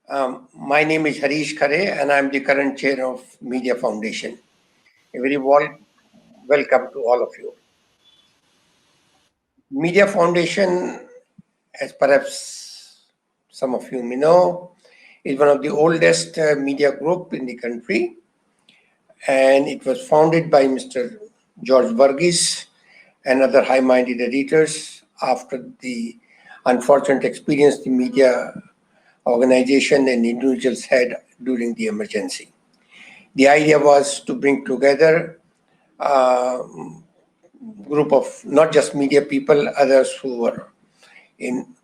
My name is Harish Khare, and I'm the current chair of Media Foundation. A very warm welcome to all of you. Media Foundation, as perhaps some of you may know, is one of the oldest media group in the country, and it was founded by Mr. George Burgess and other high-minded editors after the unfortunate experience the media organization and individuals had during the emergency. The idea was to bring together a group of not just media people, others who were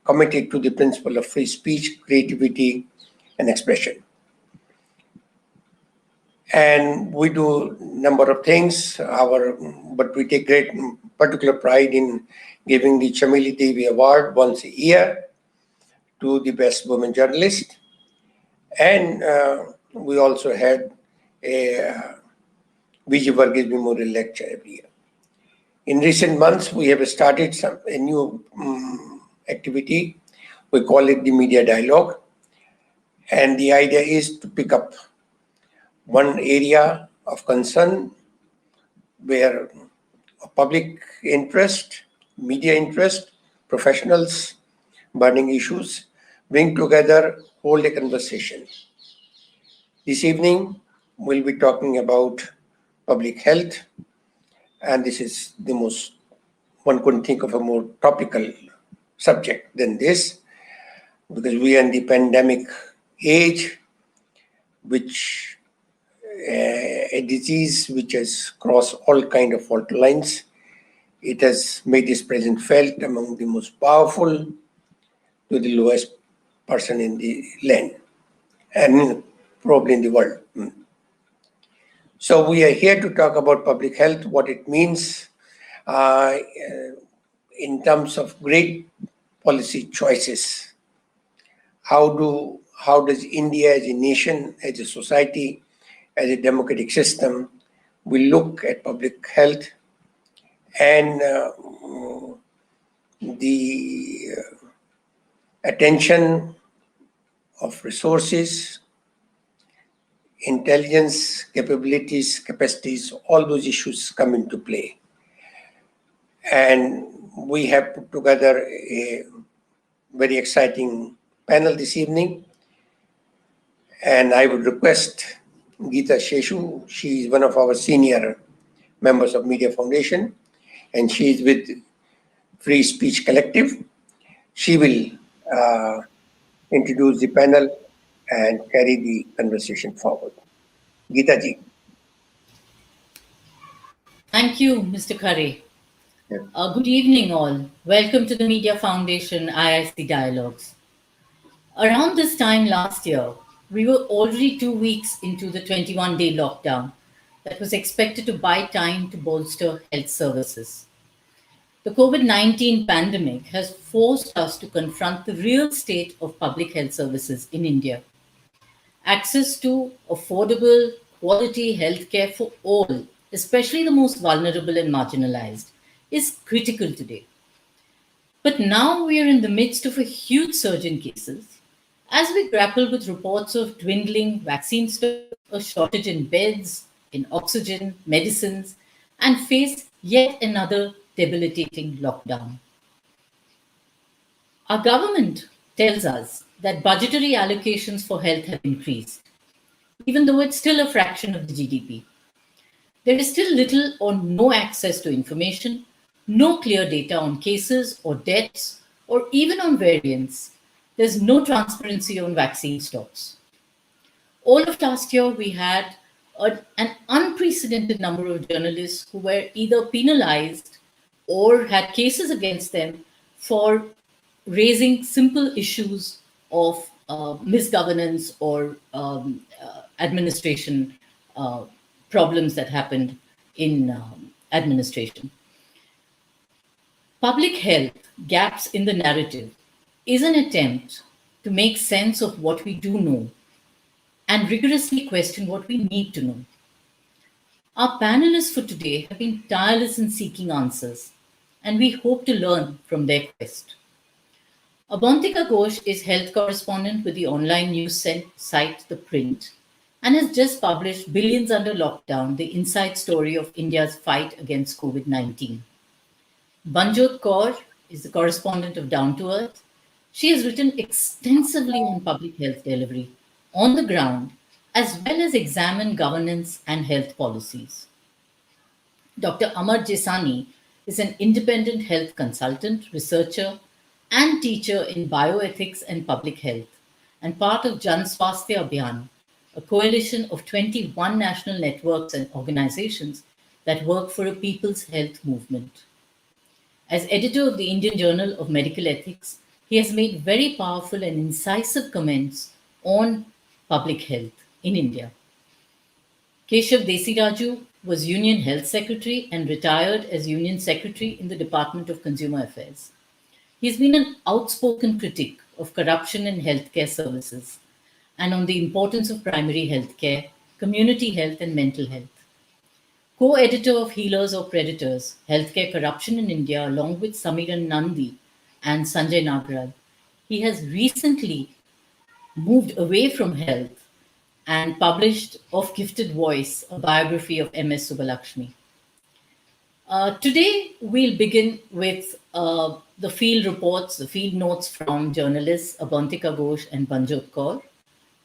committed to the principle of free speech, creativity, and expression. And we do a number of things, but we take great particular pride in giving the Chameli Devi Award once a year to the best women journalist. And we also had a Vijay Varghese Memorial Lecture every year. In recent months, we have started a new activity. We call it the Media Dialogue. And the idea is to pick up one area of concern where public interest, media interest, professionals, burning issues, bring together, hold a conversation. This evening, we'll be talking about public health, and this is the most, one couldn't think of a more topical subject than this, because we are in the pandemic age, which a disease which has crossed all kind of fault lines. It has made its presence felt among the most powerful to the lowest person in the land and probably in the world. So we are here to talk about public health, what it means in terms of great policy choices. How does India as a nation, as a society, as a democratic system, we look at public health and the attention of resources, intelligence, capabilities, capacities, all those issues come into play. And we have put together a very exciting panel this evening. And I would request Geeta Sheshu, she is one of our senior members of Media Foundation, and she is with Free Speech Collective. She will introduce the panel and carry the conversation forward. Geeta ji. Thank you, Mr. Khare. Yeah. Good evening, all. Welcome to the Media Foundation IIC Dialogues. Around this time last year, we were already 2 weeks into the 21-day lockdown that was expected to buy time to bolster health services. The COVID-19 pandemic has forced us to confront the real state of public health services in India. Access to affordable, quality healthcare for all, especially the most vulnerable and marginalized, is critical today. But now we are in the midst of a huge surge in cases as we grapple with reports of dwindling vaccine stocks, a shortage in beds, in oxygen, medicines, and face yet another debilitating lockdown. Our government tells us that budgetary allocations for health have increased, even though it's still a fraction of the GDP. There is still little or no access to information, no clear data on cases or deaths, or even on variants. There's no transparency on vaccine stocks. All of last year, we had an unprecedented number of journalists who were either penalized or had cases against them for raising simple issues of misgovernance or administration problems that happened in administration. Public health gaps in the narrative is an attempt to make sense of what we do know and rigorously question what we need to know. Our panelists for today have been tireless in seeking answers, and we hope to learn from their quest. Abantika Ghosh is health correspondent with the online news site The Print and has just published Billions Under Lockdown, the inside story of India's fight against COVID 19. Banjot Kaur is the correspondent of Down to Earth. She has written extensively on public health delivery on the ground, as well as examined governance and health policies. Dr. Amar Jesani is an independent health consultant, researcher, and teacher in bioethics and public health, and part of Jan Swasthya Abhiyan, a coalition of 21 national networks and organizations that work for a people's health movement. As editor of the Indian Journal of Medical Ethics, he has made very powerful and incisive comments on public health in India. Keshav Desiraju was Union Health Secretary and retired as Union Secretary in the Department of Consumer Affairs. He's been an outspoken critic of corruption in healthcare services and on the importance of primary healthcare, community health, and mental health. Co editor of Healers or Predators Healthcare Corruption in India, along with Samiran Nandi and Sanjay Nagraj, he has recently moved away from health and published Of Gifted Voice, a biography of M.S. Subbalakshmi. Today, we'll begin with the field reports, the field notes from journalists Abantika Ghosh and Banjot Kaur,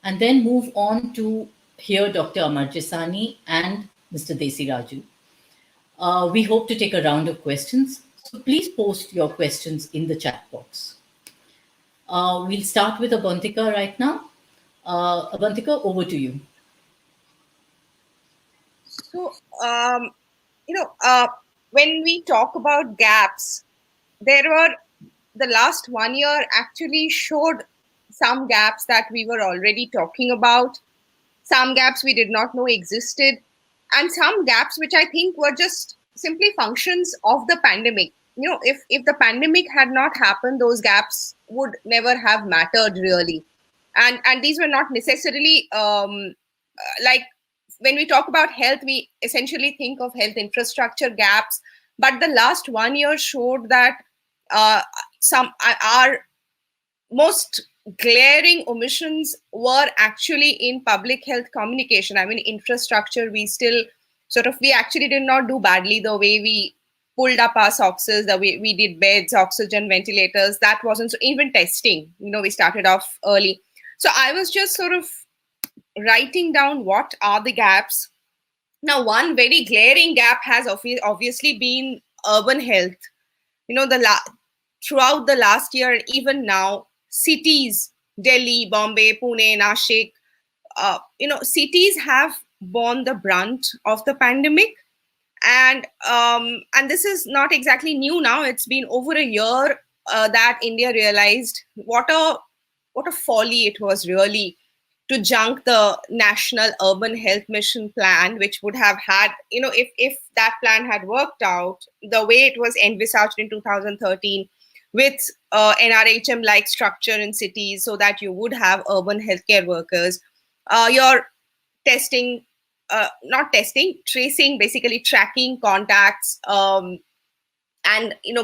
and then move on to hear Dr. Amar Jesani and Mr. Desiraju. We hope to take a round of questions, so please post your questions in the chat box. We'll start with Abantika right now. Abantika, over to you. So, when we talk about gaps, the last 1 year actually showed some gaps that we were already talking about, some gaps we did not know existed, and some gaps which I think were just simply functions of the pandemic. If the pandemic had not happened, those gaps would never have mattered really. And these were not necessarily like when we talk about health, we essentially think of health infrastructure gaps. But the last 1 year showed that some our most glaring omissions were actually in public health communication. I mean, infrastructure, we actually did not do badly the way we pulled up our soxes, the way we did beds, oxygen, ventilators. That wasn't so. Even testing, we started off early. So I was just sort of writing down what are the gaps. Now, one very glaring gap has obviously been urban health. Throughout the last year, even now, cities, Delhi, Bombay, Pune, Nashik, cities have borne the brunt of the pandemic. And this is not exactly new now. It's been over a year that India realized what a folly it was really to junk the National Urban Health Mission plan, which would have had, if that plan had worked out the way it was envisaged in 2013 with NRHM-like structure in cities so that you would have urban healthcare workers, your tracing, basically tracking contacts, and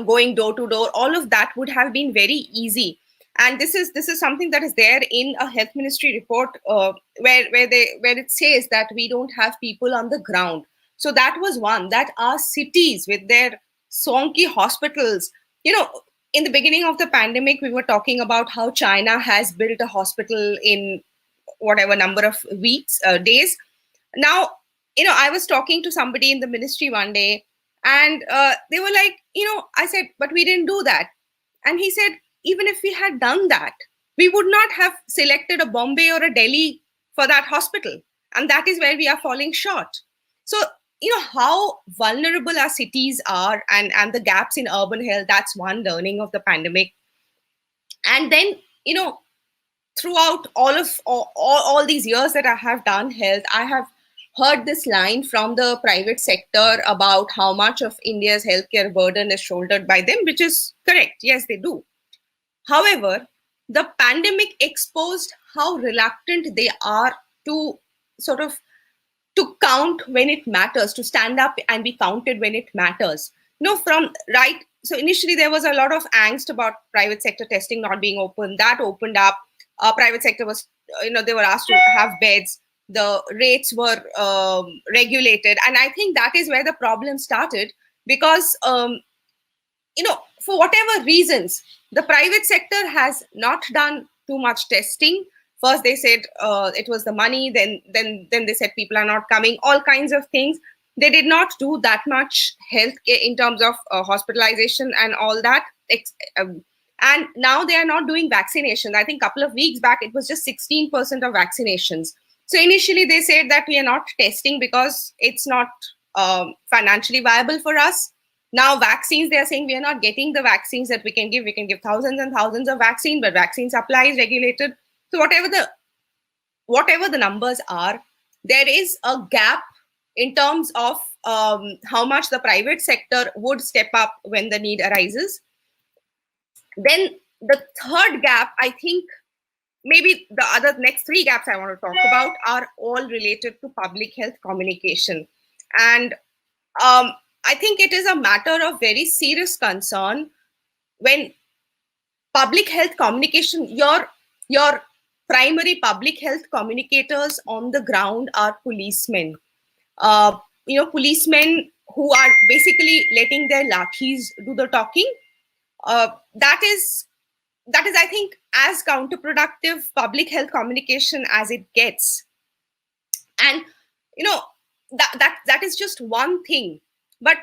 going door to door, all of that would have been very easy. And this is something that is there in a health ministry report where it says that we don't have people on the ground. So that was one, that our cities with their sonky hospitals, in the beginning of the pandemic, we were talking about how China has built a hospital in whatever number of days. Now, I was talking to somebody in the ministry one day, and they were like, I said, but we didn't do that. And he said, even if we had done that, we would not have selected a Bombay or a Delhi for that hospital. And that is where we are falling short. So, how vulnerable our cities are and the gaps in urban health, that's one learning of the pandemic. And then, throughout all these years that I have done health, I have heard this line from the private sector about how much of India's healthcare burden is shouldered by them, which is correct. Yes, they do. However, the pandemic exposed how reluctant they are to to count when it matters, to stand up and be counted when it matters. From so initially there was a lot of angst about private sector testing not being open. That opened up. Private sector was, they were asked to have beds. The rates were regulated, and I think that is where the problem started, because for whatever reasons, the private sector has not done too much testing. First they said it was the money, then they said people are not coming, all kinds of things. They did not do that much health in terms of hospitalization and all that. And now they are not doing vaccinations. I think a couple of weeks back, it was just 16% of vaccinations. So initially they said that we are not testing because it's not financially viable for us. Now vaccines, they are saying we are not getting the vaccines that we can give. We can give thousands and thousands of vaccine, but vaccine supply is regulated. So whatever the numbers are, there is a gap in terms of how much the private sector would step up when the need arises. Then the third gap, I think, maybe the other next three gaps I want to talk about are all related to public health communication. And I think it is a matter of very serious concern when public health communication, your primary public health communicators on the ground are policemen. Policemen who are basically letting their lathis do the talking. That is, I think, as counterproductive public health communication as it gets. And that is just one thing. But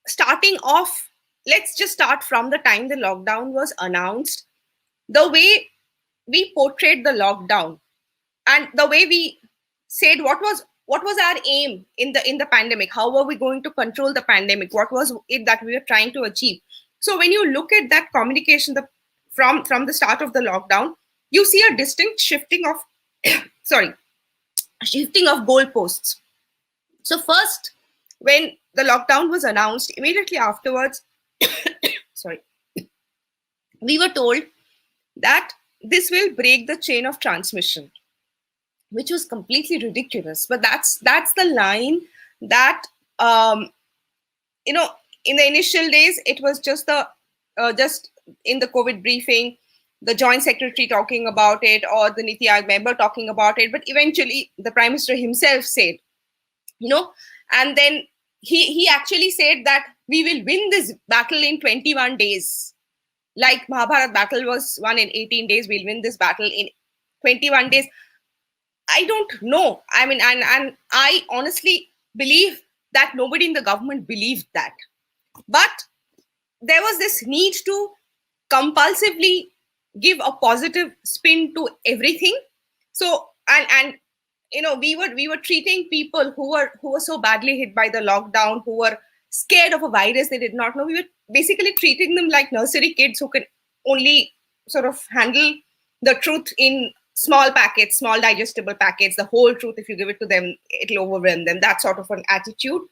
starting off, let's just start from the time the lockdown was announced. The way we portrayed the lockdown and the way we said what was our aim in the pandemic, how were we going to control the pandemic, what was it that we were trying to achieve. So when you look at that communication from the start of the lockdown, you see a distinct shifting of goalposts. So first, when the lockdown was announced, immediately afterwards, we were told that this will break the chain of transmission, which was completely ridiculous. But that's the line that in the initial days, it was just just in the COVID briefing, the Joint Secretary talking about it, or the Niti Aayog member talking about it. But eventually, the Prime Minister himself said, and then he actually said that we will win this battle in 21 days. Like Mahabharat battle was won in 18 days, we'll win this battle in 21 days. I don't know. I mean, and I honestly believe that nobody in the government believed that. But there was this need to compulsively give a positive spin to everything. So, and we were treating people who were so badly hit by the lockdown, who were scared of a virus they did not know. We were basically treating them like nursery kids who can only sort of handle the truth in small packets, small digestible packets. The whole truth, if you give it to them, it'll overwhelm them. That sort of an attitude.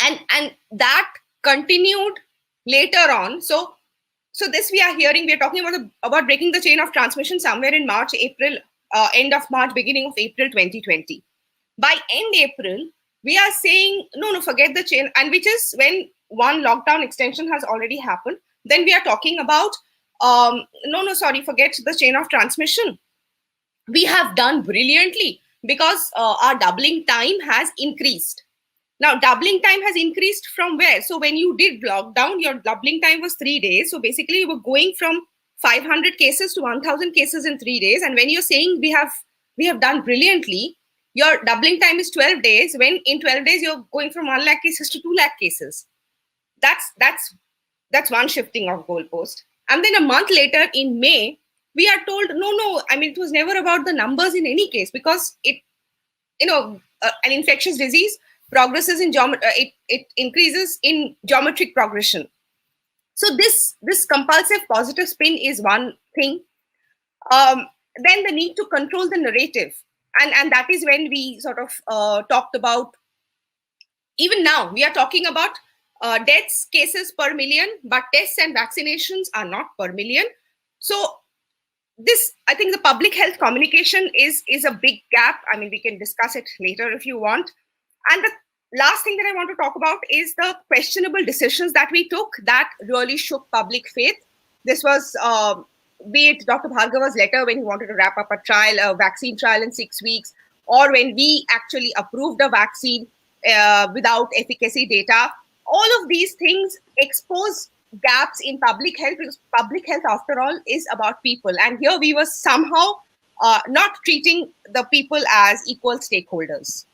And that continued later on. So this we are hearing, we are talking about breaking the chain of transmission somewhere in March, April, end of March, beginning of April 2020. By end April, we are saying, no, forget the chain, and which is when one lockdown extension has already happened. Then we are talking about, forget the chain of transmission. We have done brilliantly because our doubling time has increased. Now, doubling time has increased from where? So when you did lockdown, your doubling time was 3 days. So basically, you were going from 500 cases to 1,000 cases in 3 days. And when you're saying we have done brilliantly, your doubling time is 12 days, when in 12 days, you're going from 1 lakh cases to 2 lakh cases. That's one shifting of goalpost. And then a month later in May, we are told, no, I mean, it was never about the numbers in any case, because an infectious disease progresses in it increases in geometric progression. So this compulsive positive spin is one thing. Then the need to control the narrative. And that is when we sort of talked about, even now, we are talking about deaths, cases per million, but tests and vaccinations are not per million. So this, I think the public health communication is a big gap. I mean, we can discuss it later if you want. And last thing that I want to talk about is the questionable decisions that we took that really shook public faith. This was, be it Dr. Bhargava's letter when he wanted to wrap up a vaccine trial in 6 weeks, or when we actually approved a vaccine without efficacy data. All of these things expose gaps in public health, because public health, after all, is about people. And here we were somehow not treating the people as equal stakeholders.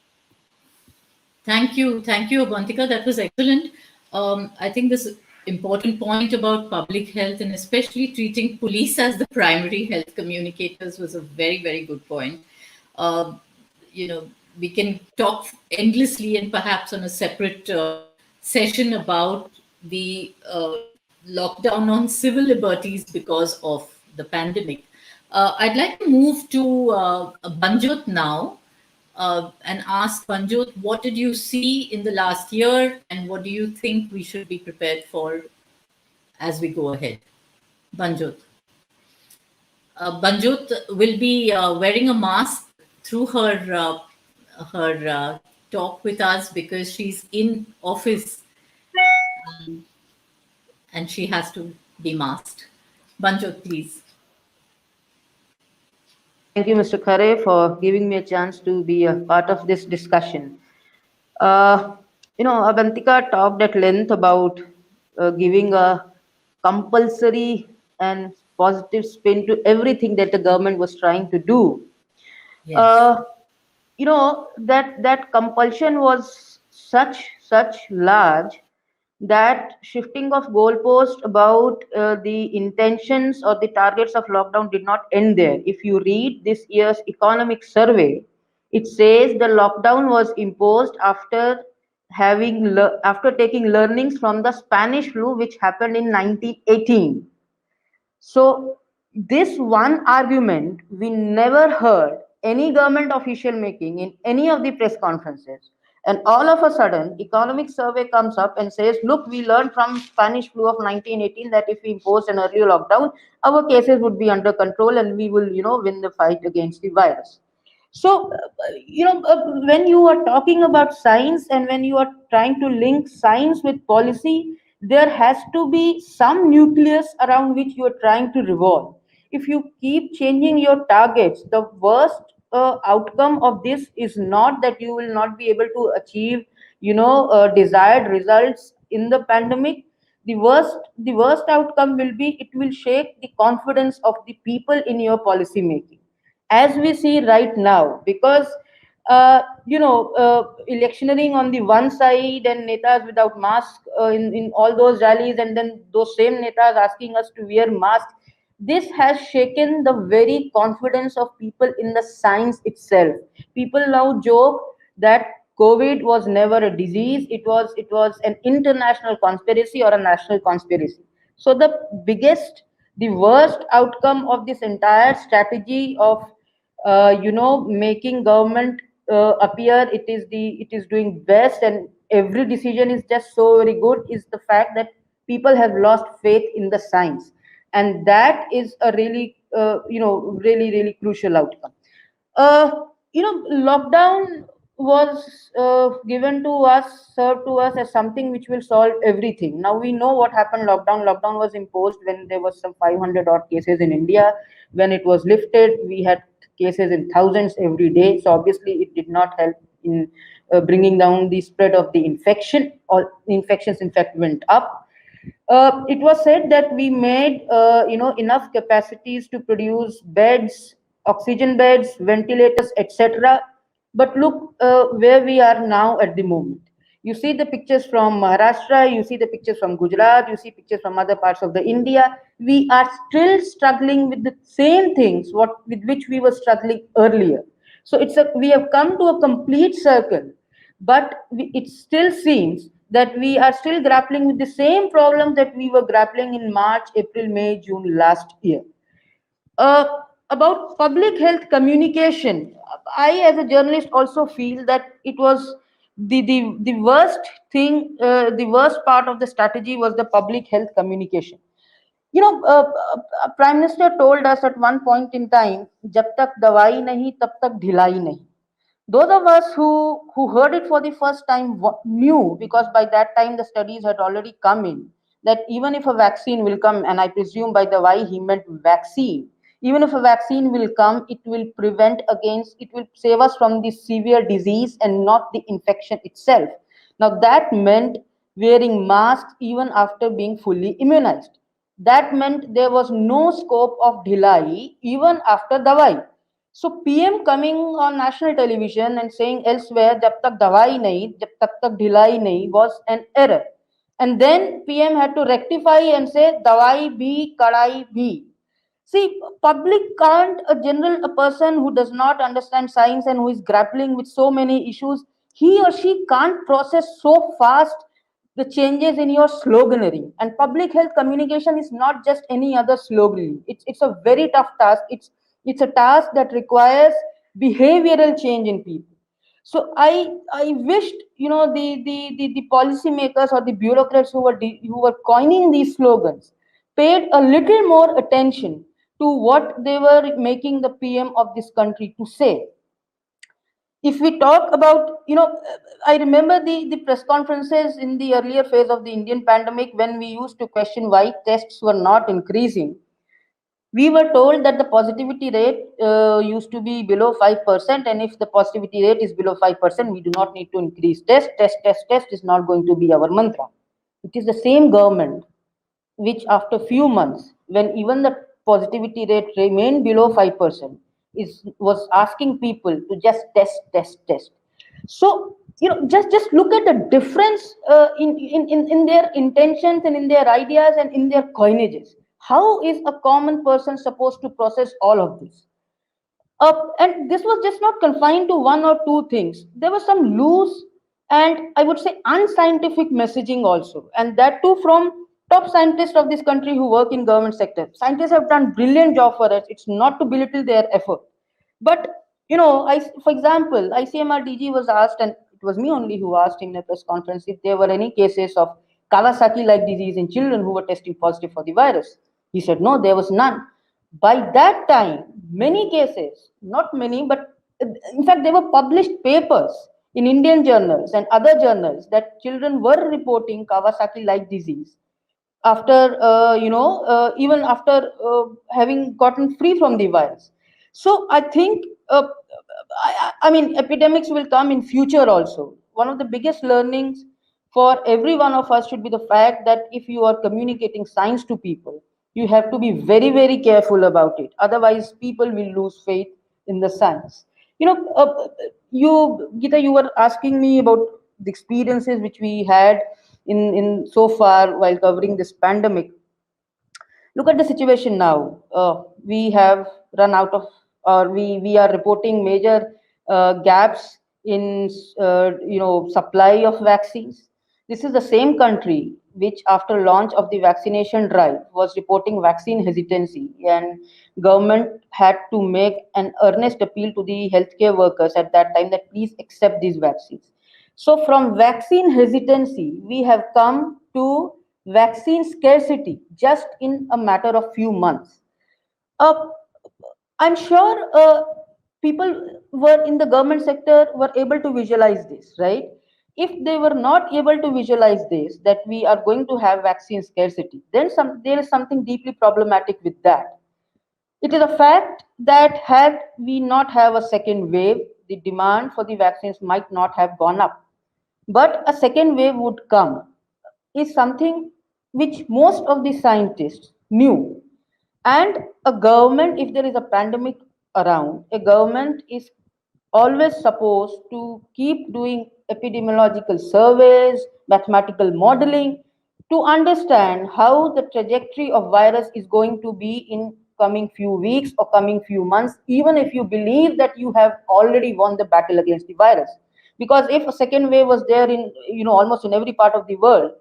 Thank you, Abantika. That was excellent. I think this important point about public health and especially treating police as the primary health communicators was a very, very good point. We can talk endlessly and perhaps on a separate session about the lockdown on civil liberties because of the pandemic. I'd like to move to Banjot now. And ask Banjot, what did you see in the last year and what do you think we should be prepared for as we go ahead? Banjot. Banjot will be wearing a mask through her talk with us because she's in office and she has to be masked. Banjot, please. Thank you, Mr. Khare, for giving me a chance to be a part of this discussion. Abantika talked at length about giving a compulsory and positive spin to everything that the government was trying to do. Yes. That compulsion was such large that shifting of goalpost about the intentions or the targets of lockdown did not end there. If you read this year's economic survey, it says the lockdown was imposed after taking learnings from the Spanish flu, which happened in 1918. So this one argument we never heard any government official making in any of the press conferences. And all of a sudden, economic survey comes up and says, look, we learned from Spanish flu of 1918 that if we imposed an earlier lockdown, our cases would be under control and we will, win the fight against the virus. So, when you are talking about science and when you are trying to link science with policy, there has to be some nucleus around which you are trying to revolve. If you keep changing your targets, the worst outcome of this is not that you will not be able to achieve desired results in the pandemic. The worst outcome will be it will shake the confidence of the people in your policy making, as we see right now, because electioneering on the one side and netas without mask in all those rallies, and then those same netas asking us to wear masks. This has shaken the very confidence of people in the science itself. People now joke that COVID was never a disease. It was an international conspiracy or a national conspiracy. So the worst outcome of this entire strategy of making government appear it is doing best and every decision is just so very good is the fact that people have lost faith in the science, and that is a really really crucial outcome. Lockdown was served to us as something which will solve everything. Now we know what happened. Lockdown was imposed when there was some 500 odd cases in India. When it was lifted, we had cases in thousands every day. So obviously it did not help in bringing down the spread of the infection, or infections in fact went up. It was said that we made enough capacities to produce beds, oxygen beds, ventilators, etc. But look where we are now at the moment. You see the pictures from Maharashtra, you see the pictures from Gujarat, you see pictures from other parts of the India. We are still struggling with the same things with which we were struggling earlier. So we have come to a complete circle, but it still seems that we are still grappling with the same problem that we were grappling in March, April, May, June last year. About public health communication, I as a journalist also feel that it was the worst thing, the worst part of the strategy was the public health communication. Prime Minister told us at one point in time, "Jab tak dawai nahi, tab tak dhilai nahi." Those of us who heard it for the first time knew, because by that time the studies had already come in, that even if a vaccine will come, and I presume by the why he meant vaccine, even if a vaccine will come, it will prevent against, it will save us from the severe disease and not the infection itself. Now that meant wearing masks even after being fully immunized. That meant there was no scope of delay even after dawai. So PM coming on national television and saying elsewhere jab tak dawai nahi, jab tak dhilai nahi, was an error. And then PM had to rectify and say dawai bhi kadai bhi. See, public can't, a person who does not understand science and who is grappling with so many issues, he or she can't process so fast the changes in your sloganeering. And public health communication is not just any other sloganeering. It's a very tough task. It's a task that requires behavioral change in people. So I wished, the policymakers or the bureaucrats who were coining these slogans paid a little more attention to what they were making the PM of this country to say. If we talk about, I remember the press conferences in the earlier phase of the Indian pandemic when we used to question why tests were not increasing. We were told that the positivity rate used to be below 5%, and if the positivity rate is below 5%, we do not need to increase test is not going to be our mantra. It is the same government which after few months, when even the positivity rate remained below 5%, was asking people to just test. So, just look at the difference in their intentions and in their ideas and in their coinages. How is a common person supposed to process all of this? And this was just not confined to one or two things. There was some loose and I would say unscientific messaging also, and that too from top scientists of this country who work in government sector. Scientists have done brilliant job for us. It's not to belittle their effort, but for example, ICMR DG was asked, and it was me only who asked in a press conference if there were any cases of Kawasaki-like disease in children who were testing positive for the virus. He said no, there was none. By that time, many cases, not many, but in fact, there were published papers in Indian journals and other journals that children were reporting Kawasaki-like disease after, even after having gotten free from the virus. So I think, I mean, epidemics will come in future also. One of the biggest learnings for every one of us should be the fact that if you are communicating science to people, you have to be very, very careful about it. Otherwise, people will lose faith in the science. Geeta, you were asking me about the experiences which we had in so far while covering this pandemic. Look at the situation now. We have run out of, or we are reporting major gaps in supply of vaccines. This is the same country which, after launch of the vaccination drive, was reporting vaccine hesitancy, and government had to make an earnest appeal to the healthcare workers at that time that please accept these vaccines. So from vaccine hesitancy, we have come to vaccine scarcity just in a matter of few months. Uh, I'm sure people were in the government sector were able to visualize this, right? If they were not able to visualize this, that we are going to have vaccine scarcity, then there is something deeply problematic with that. It is a fact that had we not have a second wave, the demand for the vaccines might not have gone up. But a second wave would come is something which most of the scientists knew. And a government, if there is a pandemic around, a government is always supposed to keep doing epidemiological surveys, mathematical modeling to understand how the trajectory of virus is going to be in coming few weeks or coming few months, even if you believe that you have already won the battle against the virus. Because if a second wave was there in, almost in every part of the world,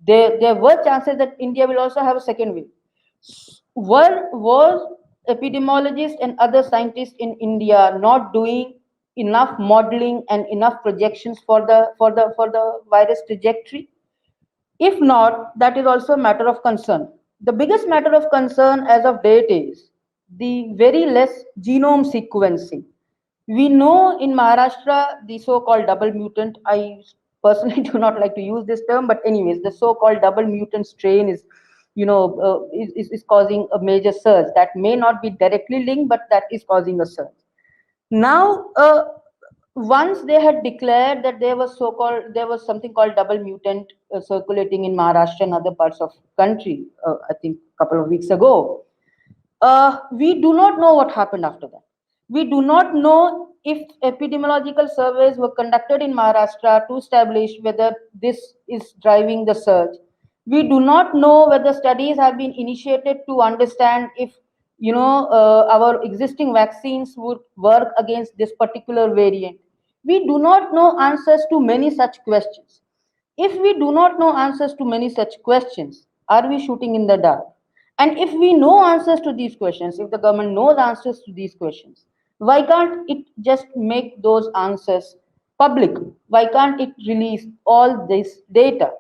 there were chances that India will also have a second wave. Was epidemiologists and other scientists in India not doing enough modeling and enough projections for the virus trajectory? If not, that is also a matter of concern. The biggest matter of concern as of date is the very less genome sequencing. We know in Maharashtra, the so-called double mutant, I personally do not like to use this term, but anyways, the so-called double mutant strain is, is causing a major surge. That may not be directly linked, but that is causing a surge. Now, once they had declared that there was something called double mutant circulating in Maharashtra and other parts of country, I think a couple of weeks ago, we do not know what happened after that. We do not know if epidemiological surveys were conducted in Maharashtra to establish whether this is driving the surge. We do not know whether studies have been initiated to understand if our existing vaccines would work against this particular variant. We do not know answers to many such questions. If we do not know answers to many such questions, are we shooting in the dark? And if we know answers to these questions, if the government knows answers to these questions, why can't it just make those answers public? Why can't it release all this data?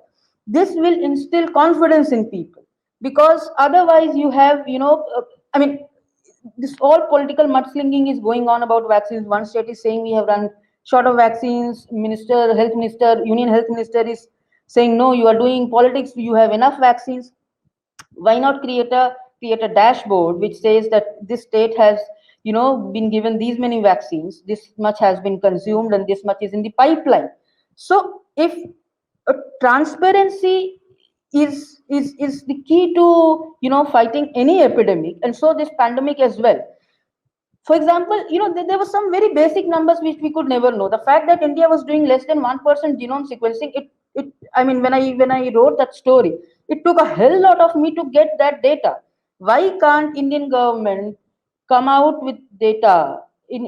This will instill confidence in people, because otherwise you have, I mean, this all political mudslinging is going on about vaccines. One state is saying we have run short of vaccines. Health minister, union health minister is saying no, you are doing politics. You have enough vaccines. Why not create a dashboard which says that this state has been given these many vaccines, this much has been consumed, and this much is in the pipeline. So if transparency is the key to fighting any epidemic, and so this pandemic as well. For example, there were some very basic numbers which we could never know. The fact that India was doing less than 1% genome sequencing, I mean, when I wrote that story, it took a hell lot of me to get that data. Why can't Indian government come out with data in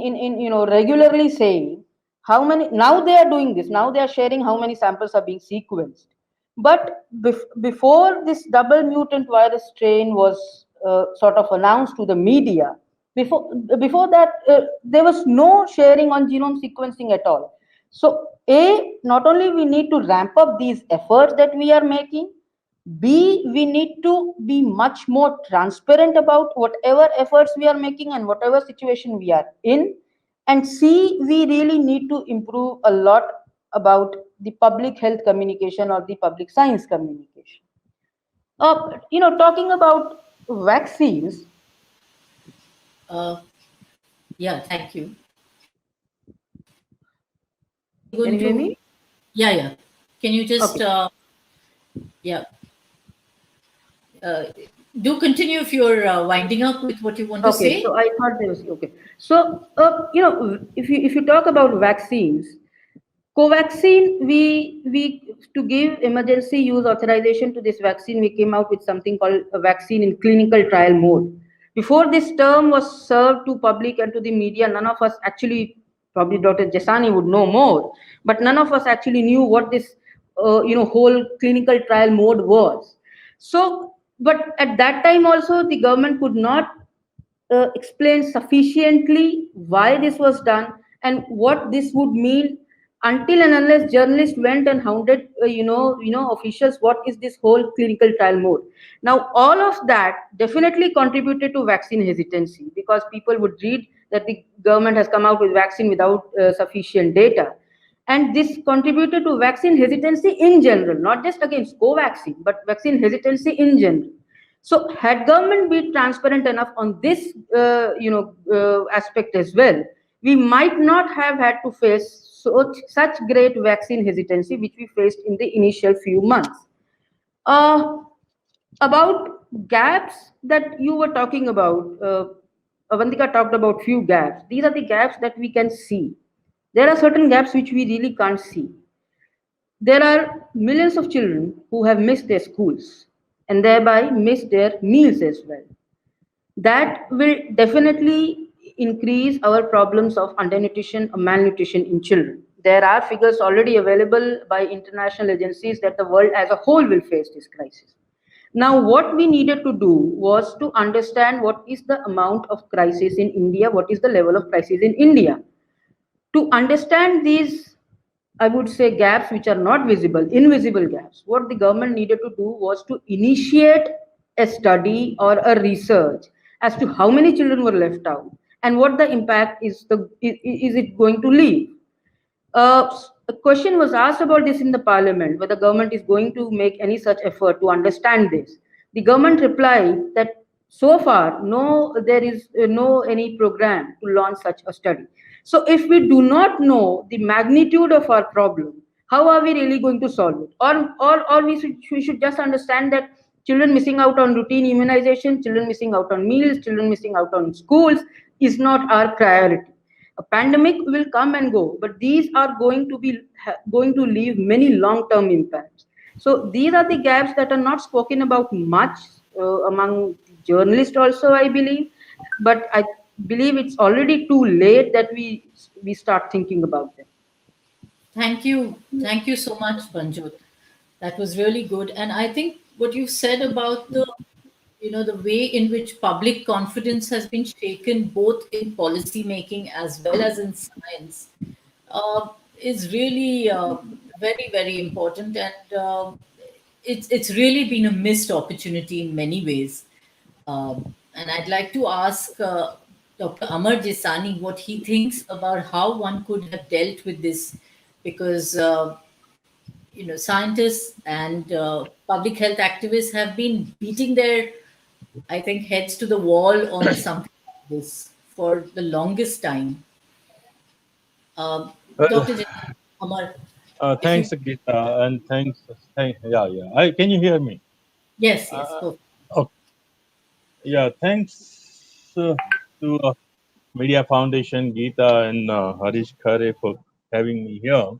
regularly saying how many, now they are doing this, now they are sharing how many samples are being sequenced. But before this double mutant virus strain was sort of announced to the media, before that, there was no sharing on genome sequencing at all. So, not only we need to ramp up these efforts that we are making, B, we need to be much more transparent about whatever efforts we are making and whatever situation we are in. And C, we really need to improve a lot about the public health communication or the public science communication. Talking about vaccines. Yeah, thank you. Can you hear me? Yeah. Can you just, Okay. Do continue if you're winding up with what you want to Okay, say. so I thought there was okay. So if you talk about vaccines, Covaxin, we to give emergency use authorization to this vaccine, we came out with something called a vaccine in clinical trial mode. Before this term was served to public and to the media, none of us actually, probably Dr. Jasani would know more, but none of us actually knew what this whole clinical trial mode was. So, but at that time also, the government could not explain sufficiently why this was done and what this would mean, until and unless journalists went and hounded officials, what is this whole clinical trial mode. Now all of that definitely contributed to vaccine hesitancy, because people would read that the government has come out with vaccine without sufficient data, and this contributed to vaccine hesitancy in general, not just against Covaxin, but vaccine hesitancy in general. So, had government been transparent enough on this, aspect as well, we might not have had to face such great vaccine hesitancy which we faced in the initial few months. About gaps that you were talking about, Avantika talked about few gaps. These are the gaps that we can see. There are certain gaps which we really can't see. There are millions of children who have missed their schools and thereby missed their meals as well. That will definitely increase our problems of undernutrition or malnutrition in children. There are figures already available by international agencies that the world as a whole will face this crisis. Now, what we needed to do was to understand what is the amount of crisis in India, what is the level of crisis in India. To understand these, I would say, gaps which are not visible, invisible gaps, what the government needed to do was to initiate a study or a research as to how many children were left out and what the impact is it going to leave. A question was asked about this in the parliament, whether government is going to make any such effort to understand this. The government replied that so far, no, there is no any program to launch such a study. So if we do not know the magnitude of our problem, how are we really going to solve it? Or we should just understand that children missing out on routine immunization, children missing out on meals, children missing out on schools is not our priority. A pandemic will come and go, but these are going to leave many long term impacts. So these are the gaps that are not spoken about much among journalists also, I believe, but I believe it's already too late that we start thinking about them. Thank you. Thank you so much, Banjot. That was really good. And I think what you said about the way in which public confidence has been shaken both in policy making as well as in science uh, is really very, very important. And it's really been a missed opportunity in many ways. And I'd like to ask Dr. Amar Jesani what he thinks about how one could have dealt with this, because scientists and public health activists have been beating their, I think, heads to the wall on something like this for the longest time. Well, Dr. Amar, if thanks, you, Geeta, and thanks. Yeah, yeah. Can you hear me? yes, yes, Uh, go. okay. Yeah, thanks to Media Foundation, Geeta, and Harish Khare for having me here.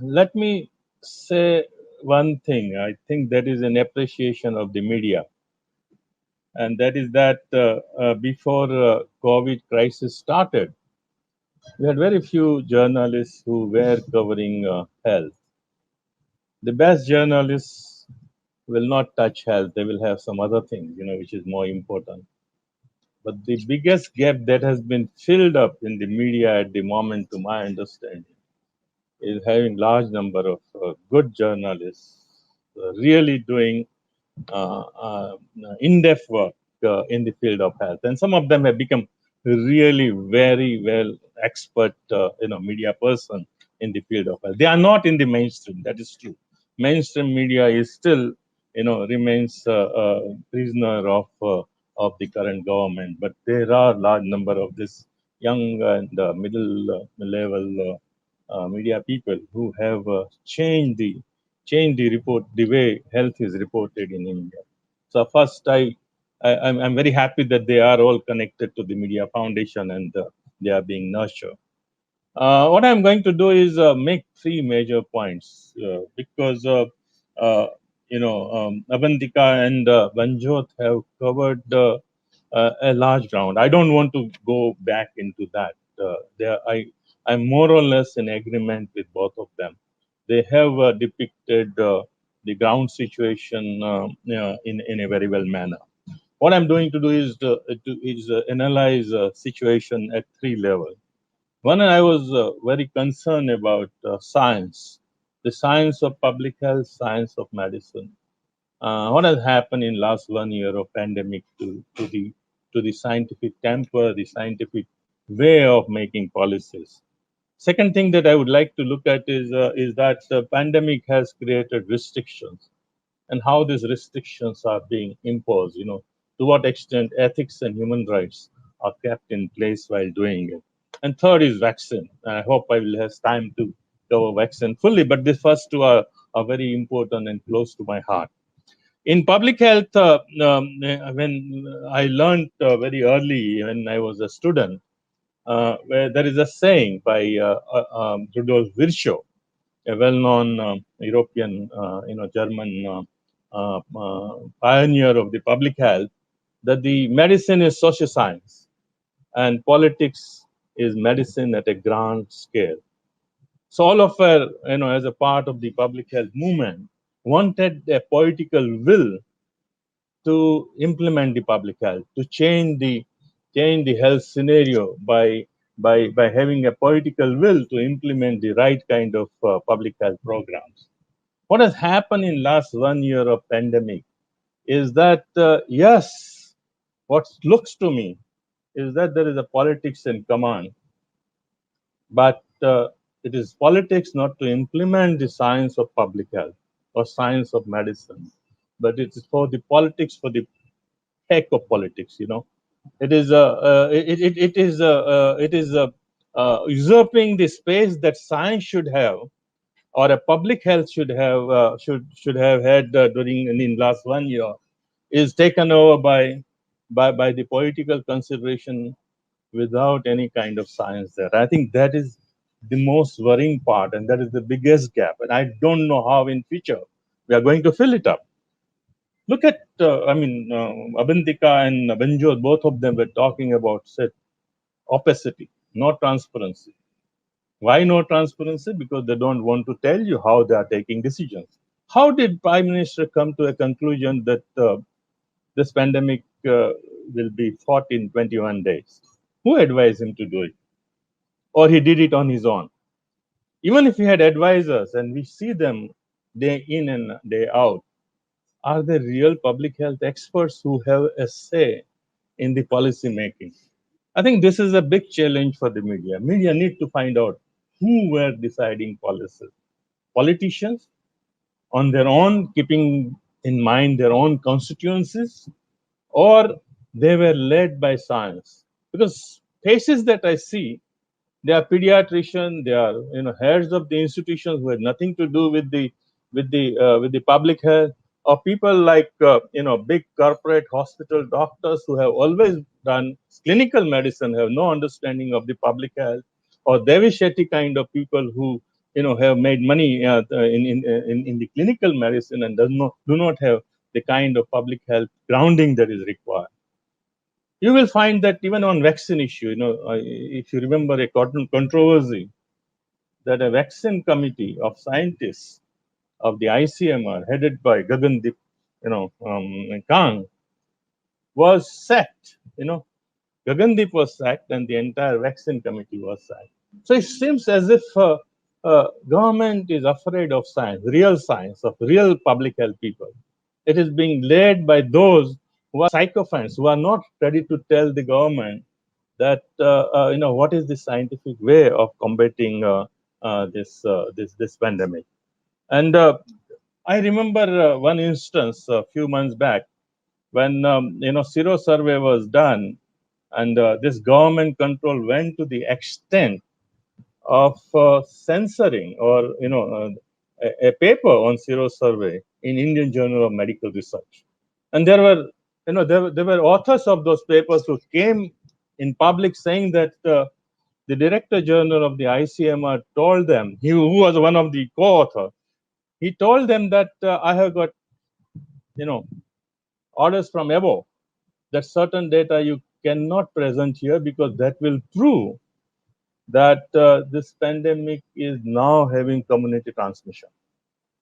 Let me say one thing. I think that is an appreciation of the media, and that is that before COVID crisis started, we had very few journalists who were covering health. The best journalists will not touch health. They will have some other things, which is more important. But the biggest gap that has been filled up in the media at the moment, to my understanding, is having large number of good journalists really doing uh, uh, in-depth work in the field of health, and some of them have become really very well expert, media person in the field of health. They are not in the mainstream. That is true. Mainstream media is still, remains prisoner of the current government. But there are large number of this young and middle level media people who have changed the report, the way health is reported in India. So first, I'm very happy that they are all connected to the Media Foundation, and they are being nurtured. What I'm going to do is make three major points because Avantika and Banjot have covered a large ground. I don't want to go back into that. I'm more or less in agreement with both of them. They have depicted the ground situation in a very well manner. What I'm going to do is analyze situation at three levels. One, I was very concerned about science, the science of public health, science of medicine. What has happened in last 1 year of pandemic to the scientific temper, the scientific way of making policies. Second thing that I would like to look at is that the pandemic has created restrictions, and how these restrictions are being imposed. To what extent ethics and human rights are kept in place while doing it. And third is vaccine. I hope I will have time to cover vaccine fully, but the first two are very important and close to my heart. In public health, when I learned very early when I was a student, where there is a saying by Rudolf Virchow, a well-known European, German pioneer of the public health, that the medicine is social science and politics is medicine at a grand scale. So all of us, as a part of the public health movement, wanted a political will to implement the public health, to change the health scenario by having a political will to implement the right kind of public health programs. What has happened in last 1 year of pandemic is that yes, what looks to me is that there is a politics in command, but it is politics not to implement the science of public health or science of medicine, but it is for the politics for the heck of politics. It is usurping the space that science should have or a public health should have had during in last 1 year, is taken over by the political consideration without any kind of science there. I think that is the most worrying part, and that is the biggest gap. And I don't know how in future we are going to fill it up. Look at, Abantika and Benjot, both of them were talking about said opacity, no transparency. Why no transparency? Because they don't want to tell you how they are taking decisions. How did Prime Minister come to a conclusion that this pandemic will be fought in 21 days? Who advised him to do it? Or he did it on his own? Even if he had advisors and we see them day in and day out, are they real public health experts who have a say in the policy making? I think this is a big challenge for the media. Media need to find out who were deciding policies. Politicians on their own, keeping in mind their own constituencies, or they were led by science. Because cases that I see, they are pediatricians, they are heads of the institutions who had nothing to do with the public health, or people like big corporate hospital doctors who have always done clinical medicine, have no understanding of the public health, or Devi Shetty kind of people who have made money in the clinical medicine and do not have the kind of public health grounding that is required. You will find that even on vaccine issue, if you remember a controversy, that a vaccine committee of scientists of the ICMR, headed by Gagandeep, Kang, was sacked. Gagandeep was sacked, and the entire vaccine committee was sacked. So it seems as if government is afraid of science, of real public health people. It is being led by those who are sycophants, who are not ready to tell the government that what is the scientific way of combating this pandemic. And I remember one instance a few months back when Sero survey was done, and this government control went to the extent of censoring or a paper on Sero survey in Indian Journal of Medical Research. And there were authors of those papers who came in public saying that the director general of the ICMR told them, who was one of the co-authors, he told them that I have got orders from above that certain data you cannot present here because that will prove that this pandemic is now having community transmission.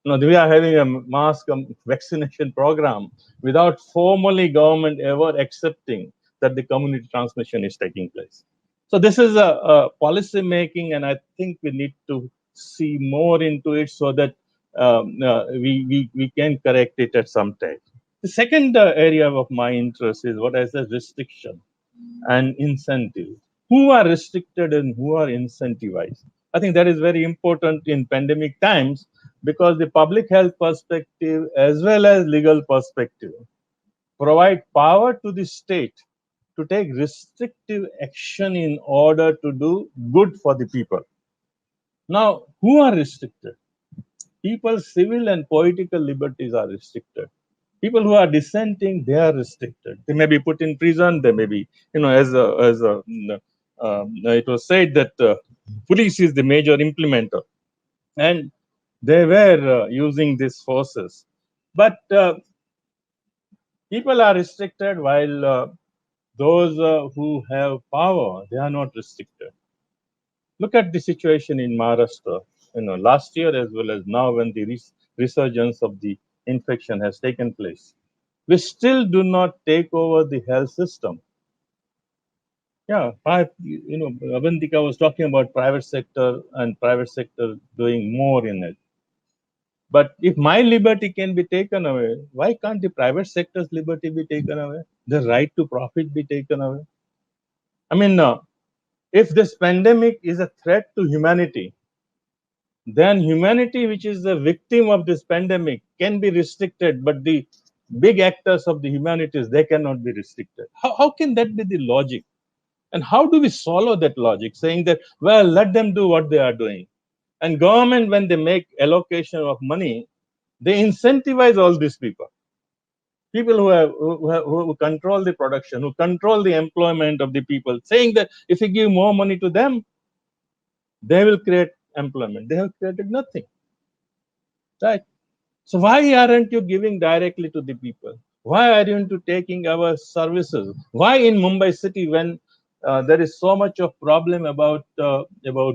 We are having a mass vaccination program without formally government ever accepting that the community transmission is taking place. So this is a policy making, and I think we need to see more into it so that we can correct it at some time. The second area of my interest is what I said, restriction and incentive. Who are restricted and who are incentivized? I think that is very important in pandemic times, because the public health perspective as well as legal perspective provide power to the state to take restrictive action in order to do good for the people. Now, who are restricted? People's civil and political liberties are restricted. People who are dissenting, they are restricted. They may be put in prison. They may be, it was said that police is the major implementer, and they were using these forces. But people are restricted, while those who have power, they are not restricted. Look at the situation in Maharashtra, last year as well as now, when the resurgence of the infection has taken place. We still do not take over the health system. Yeah, Avantika was talking about private sector and private sector doing more in it. But if my liberty can be taken away, why can't the private sector's liberty be taken away? The right to profit be taken away? I mean, if this pandemic is a threat to humanity, then humanity, which is the victim of this pandemic, can be restricted, but the big actors of the humanities, they cannot be restricted. How can that be the logic? And how do we swallow that logic, saying that, well, let them do what they are doing? And government, when they make allocation of money, they incentivize all these people. People who control the production, who control the employment of the people, saying that if you give more money to them, they will create employment. They have created nothing, right? So why aren't you giving directly to the people? Why are you into taking our services? Why in Mumbai city, when there is so much of problem about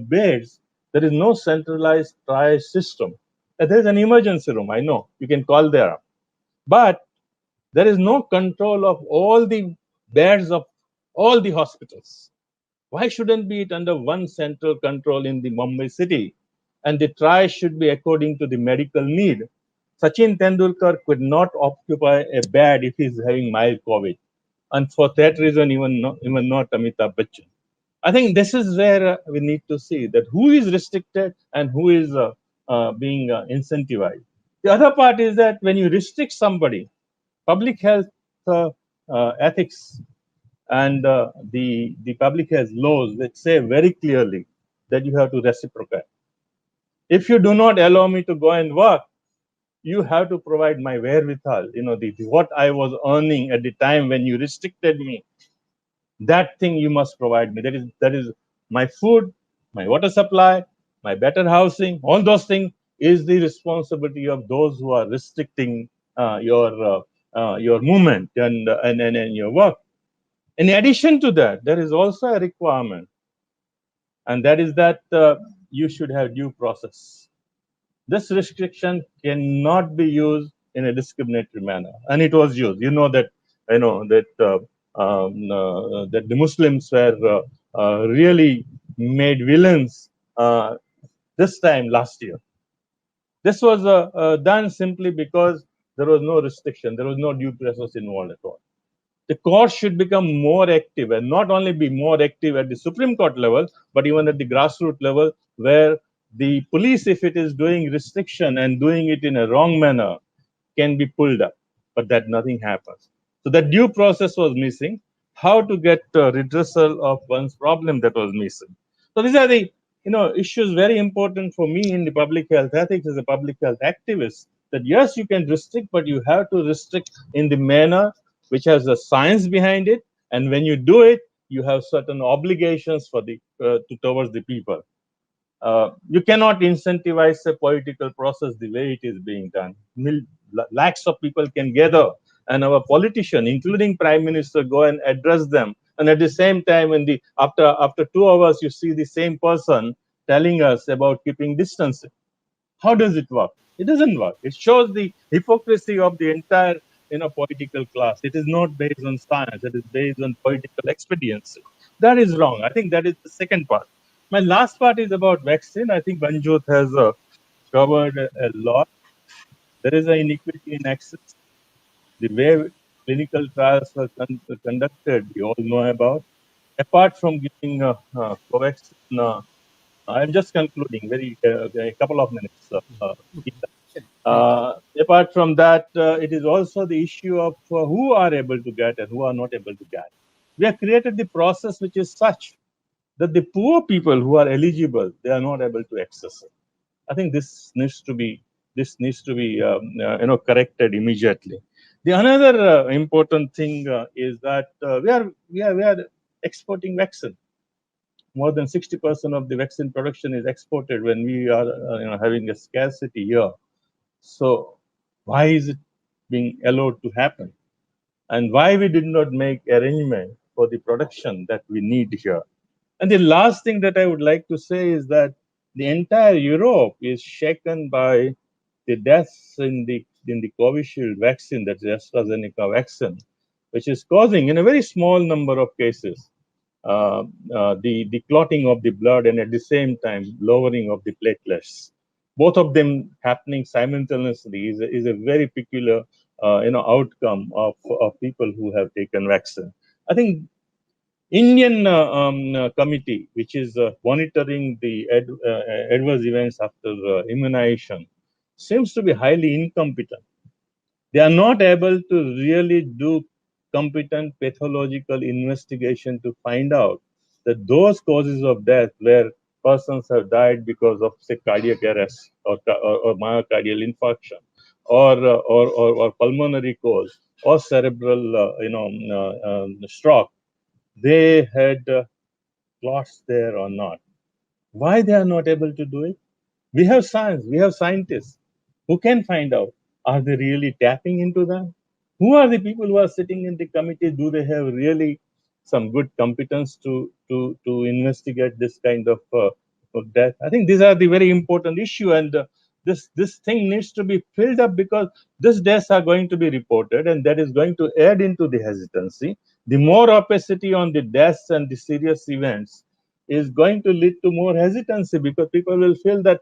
beds, there is no centralized triage system? There is an emergency room, I know, you can call there, but there is no control of all the beds of all the hospitals. Why shouldn't be it under one central control in the Mumbai city? And the triage should be according to the medical need. Sachin Tendulkar could not occupy a bed if he's having mild COVID. And for that reason, even not Amitabh Bachchan. I think this is where we need to see that who is restricted and who is being incentivized. The other part is that when you restrict somebody, public health ethics and the public health laws that say very clearly that you have to reciprocate. If you do not allow me to go and work, you have to provide my wherewithal, what I was earning at the time when you restricted me. That thing you must provide me. That is my food, my water supply, my better housing. All those things is the responsibility of those who are restricting your movement and your work. In addition to that, there is also a requirement, and that is that you should have due process. This restriction cannot be used in a discriminatory manner, and it was used. That that the Muslims were really made villains this time last year. This was done simply because there was no restriction, there was no due process involved at all. The court should become more active, and not only be more active at the Supreme Court level, but even at the grassroots level, where the police, if it is doing restriction and doing it in a wrong manner, can be pulled up, but that nothing happens. So that due process was missing. How to get redressal of one's problem, that was missing. So these are the issues very important for me in the public health ethics as a public health activist. That yes, you can restrict, but you have to restrict in the manner which has a science behind it, and when you do it, you have certain obligations for towards the people. You cannot incentivize a political process the way it is being done. Lakhs of people can gather, and our politician, including Prime Minister, go and address them. And at the same time, after 2 hours, you see the same person telling us about keeping distancing. How does it work? It doesn't work. It shows the hypocrisy of the entire political class. It is not based on science. It is based on political expediency. That is wrong. I think that is the second part. My last part is about vaccine. I think Banjot has covered a lot. There is an inequity in access. The way clinical trials were conducted, we all know about. Apart from giving Covaxin, I'm just concluding a couple of minutes. Apart from that, it is also the issue of who are able to get and who are not able to get. We have created the process which is such that the poor people who are eligible, they are not able to access it. I think this needs to be corrected immediately. The another important thing is that we are exporting vaccine. More than 60% of the vaccine production is exported when we are having a scarcity here. So why is it being allowed to happen? And why we did not make arrangement for the production that we need here? And the last thing that I would like to say is that the entire Europe is shaken by the deaths in the Covishield vaccine, that's the AstraZeneca vaccine, which is causing, in a very small number of cases, the clotting of the blood and at the same time lowering of the platelets. Both of them happening simultaneously is a very peculiar outcome of people who have taken vaccine. I think Indian committee, which is monitoring the adverse events after immunization, seems to be highly incompetent. They are not able to really do competent pathological investigation to find out that those causes of death where persons have died because of, say, cardiac arrest or myocardial infarction or pulmonary cause or cerebral stroke, they had clots there or not. Why they are not able to do it? We have science, we have scientists who can find out. Are they really tapping into them? Who are the people who are sitting in the committee? Do they have really some good competence to investigate this kind of death? I think these are the very important issue, and this thing needs to be filled up because these deaths are going to be reported, and that is going to add into the hesitancy. The more opacity on the deaths and the serious events is going to lead to more hesitancy because people will feel that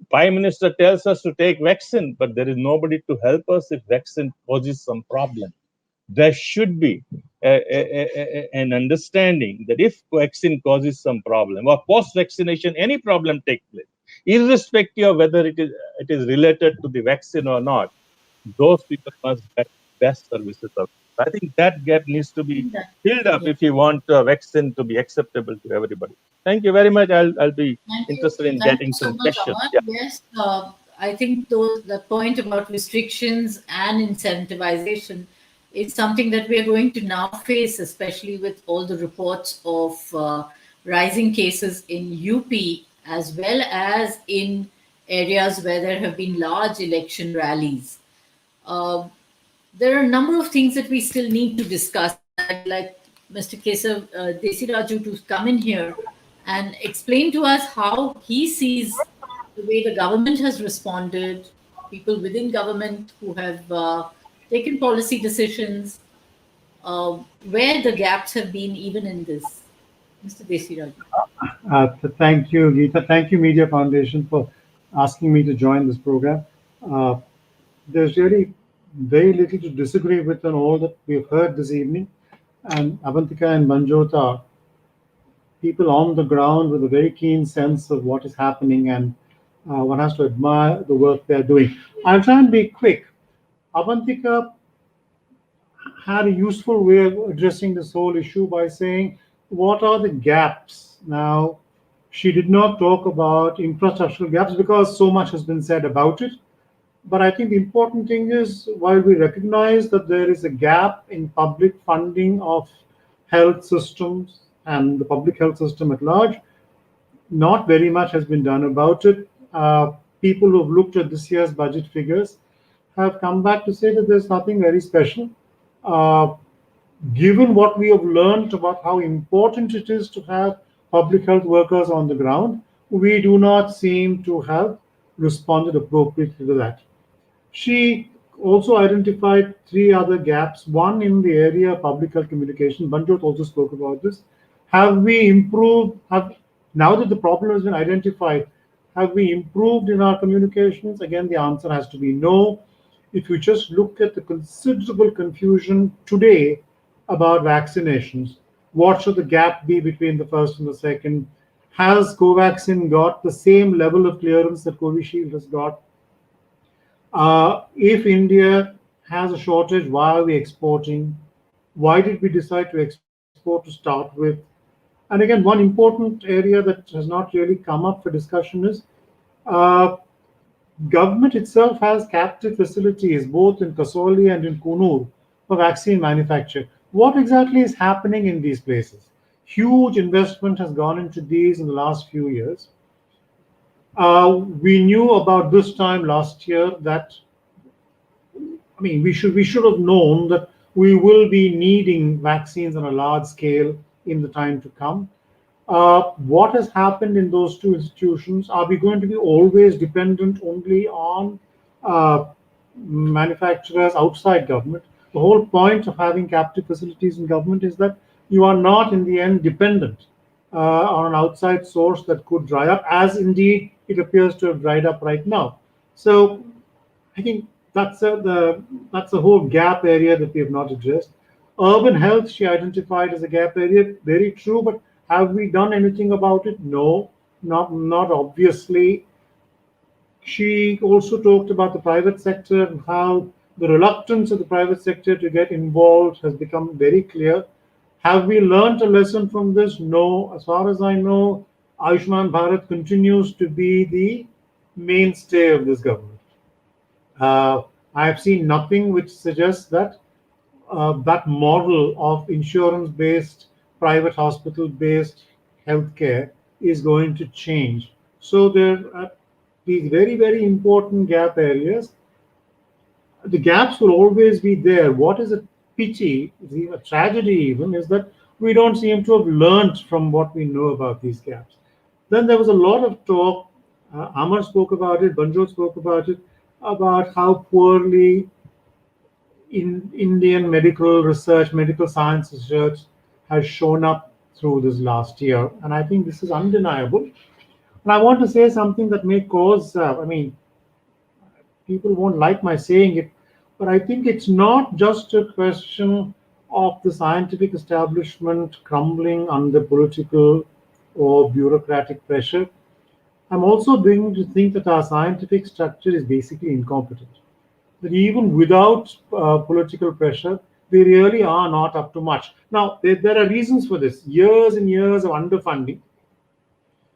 Prime Minister tells us to take vaccine, but there is nobody to help us if vaccine causes some problem. There should be an understanding that if vaccine causes some problem or post-vaccination, any problem takes place, irrespective of whether it is related to the vaccine or not, those people must get best services. I think that gap needs to be filled up if you want vaccine to be acceptable to everybody. Thank you very much. I'll be interested in getting some questions. Yeah. Yes, I think the point about restrictions and incentivization is something that we are going to now face, especially with all the reports of rising cases in UP as well as in areas where there have been large election rallies. There are a number of things that we still need to discuss. I'd like Mr. Kesav Desiraju to come in here and explain to us how he sees the way the government has responded, people within government who have taken policy decisions, where the gaps have been even in this. Mr. Desiraju. Thank you, Geeta. Thank you, Media Foundation, for asking me to join this program. There's really very little to disagree with on all that we've heard this evening. And Avantika and Manjot are people on the ground with a very keen sense of what is happening, and one has to admire the work they're doing. I'll try and be quick. Avantika had a useful way of addressing this whole issue by saying, what are the gaps? Now, she did not talk about infrastructural gaps because so much has been said about it. But I think the important thing is, while we recognize that there is a gap in public funding of health systems and the public health system at large, not very much has been done about it. People who have looked at this year's budget figures have come back to say that there's nothing very special. Given what we have learned about how important it is to have public health workers on the ground, we do not seem to have responded appropriately to that. She also identified three other gaps, one in the area of public health communication. Manjot also spoke about this. Have we improved? Now that the problem has been identified, have we improved in our communications? Again, the answer has to be no. If you just look at the considerable confusion today about vaccinations, what should the gap be between the first and the second? Has Covaxin got the same level of clearance that Covishield has got? If India has a shortage, why are we exporting? Why did we decide to export to start with? And again, one important area that has not really come up for discussion is government itself has captive facilities both in Kasauli and in Kunur for vaccine manufacture. What exactly is happening in these places? Huge investment has gone into these in the last few years. We knew about this time last year that, we should have known that we will be needing vaccines on a large scale in the time to come. What has happened in those two institutions? Are we going to be always dependent only on manufacturers outside government? The whole point of having captive facilities in government is that you are not in the end dependent on an outside source that could dry up, as indeed it appears to have dried up right now. So I think that's the whole gap area that we have not addressed. Urban health, she identified as a gap area. Very true, but have we done anything about it? No, not obviously. She also talked about the private sector and how the reluctance of the private sector to get involved has become very clear. Have we learned a lesson from this? No. As far as I know, Ayushman Bharat continues to be the mainstay of this government. I have seen nothing which suggests that that model of insurance-based, private hospital-based healthcare is going to change. So there are these very, very important gap areas. The gaps will always be there. What is a pity, a tragedy even, is that we don't seem to have learned from what we know about these gaps. Then there was a lot of talk, Amar spoke about it, Banjot spoke about it, about how poorly in Indian medical research, medical science research has shown up through this last year. And I think this is undeniable. And I want to say something that may cause, people won't like my saying it, but I think it's not just a question of the scientific establishment crumbling under political or bureaucratic pressure. I'm also beginning to think that our scientific structure is basically incompetent. That even without political pressure, we really are not up to much. Now, there are reasons for this. Years and years of underfunding,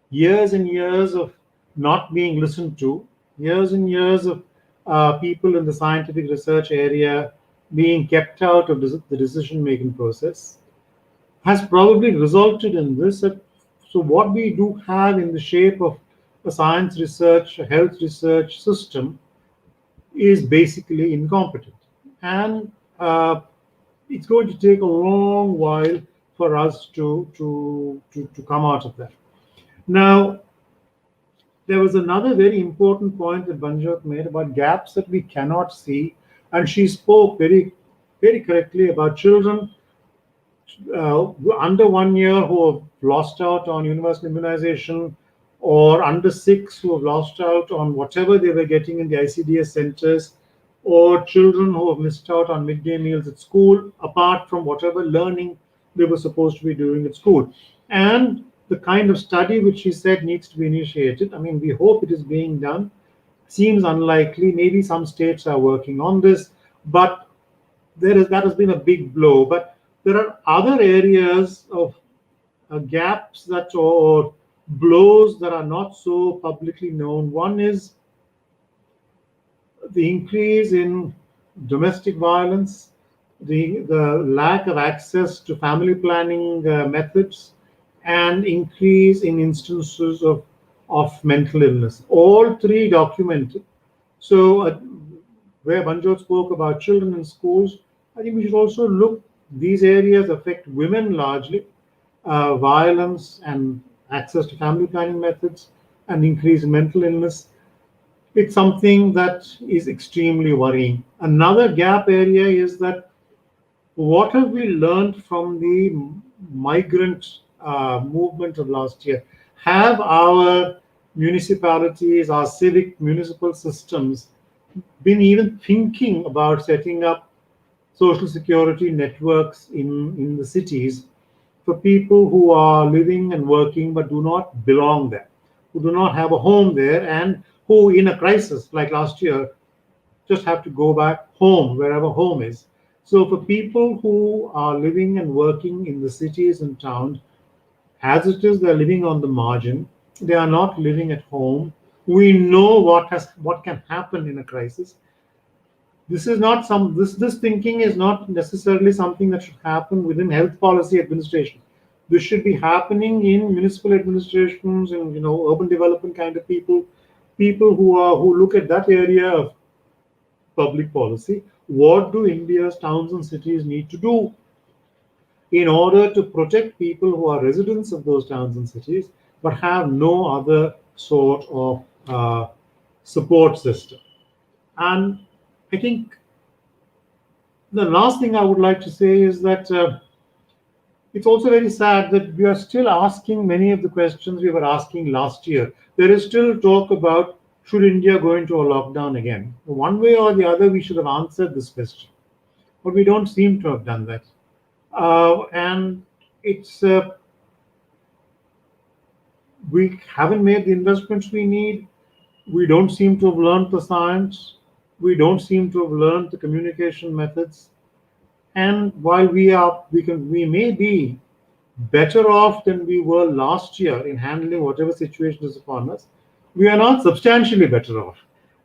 years and years of not being listened to, years and years of people in the scientific research area being kept out of the decision-making process has probably resulted in this. So what we do have in the shape of a science research, a health research system is basically incompetent. And it's going to take a long while for us to come out of that. Now, there was another very important point that Banjot made about gaps that we cannot see. And she spoke very, very correctly about children under 1 year who have lost out on universal immunization, or under 6 who have lost out on whatever they were getting in the ICDS centers, or children who have missed out on midday meals at school, apart from whatever learning they were supposed to be doing at school. And the kind of study which she said needs to be initiated, I mean, we hope it is being done, seems unlikely. Maybe some states are working on this, but that has been a big blow. But there are other areas of gaps or blows that are not so publicly known. One is the increase in domestic violence, the lack of access to family planning methods, and increase in instances of mental illness. All three documented. So where Banjot spoke about children in schools, I think we should also look, these areas affect women largely, violence and access to family planning methods, and increase in mental illness. It's something that is extremely worrying. Another gap area is that what have we learned from the migrant movement of last year? Have our municipalities, our civic municipal systems been even thinking about setting up social security networks in the cities for people who are living and working but do not belong there, who do not have a home there, and who in a crisis like last year just have to go back home, wherever home is. So for people who are living and working in the cities and towns, as it is, they're living on the margin. They are not living at home. We know what can happen in a crisis. This is not this thinking is not necessarily something that should happen within health policy administration. This should be happening in municipal administrations and urban development kind of people who look at that area of public policy. What do India's towns and cities need to do in order to protect people who are residents of those towns and cities but have no other sort of support system? And I think the last thing I would like to say is that it's also very sad that we are still asking many of the questions we were asking last year. There is still talk about, should India go into a lockdown again? One way or the other, we should have answered this question. But we don't seem to have done that. And it's we haven't made the investments we need. We don't seem to have learned the science. We don't seem to have learned the communication methods. And while we may be better off than we were last year in handling whatever situation is upon us, we are not substantially better off.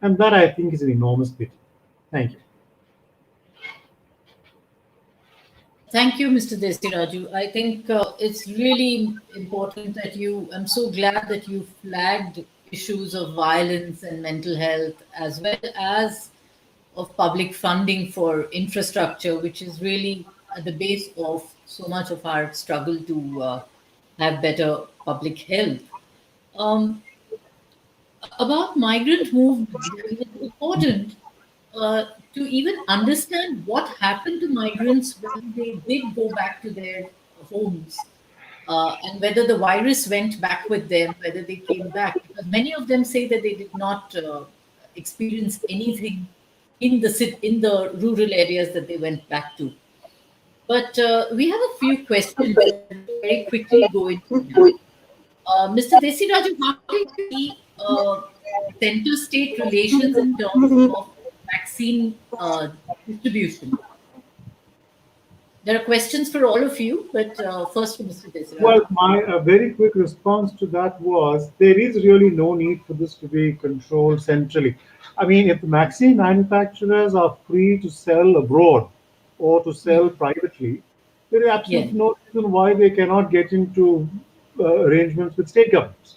And that, I think, is an enormous pity. Thank you. Thank you, Mr. Desiraju. I think it's really important that I'm so glad that you flagged issues of violence and mental health, as well as of public funding for infrastructure, which is really at the base of so much of our struggle to have better public health. Um, about migrant movement, it's important to even understand what happened to migrants when they did go back to their homes, and whether the virus went back with them, whether they came back. Because many of them say that they did not experience anything in the rural areas that they went back to. But we have a few questions that we'll very quickly go into now. Mr. Desiraju, how do you see center-state relations in terms of vaccine distribution? There are questions for all of you, but first for Mr. Desiraju. Well, my very quick response to that was there is really no need for this to be controlled centrally. I mean, if the vaccine manufacturers are free to sell abroad or to sell privately, there is absolutely no reason why they cannot get into arrangements with state governments.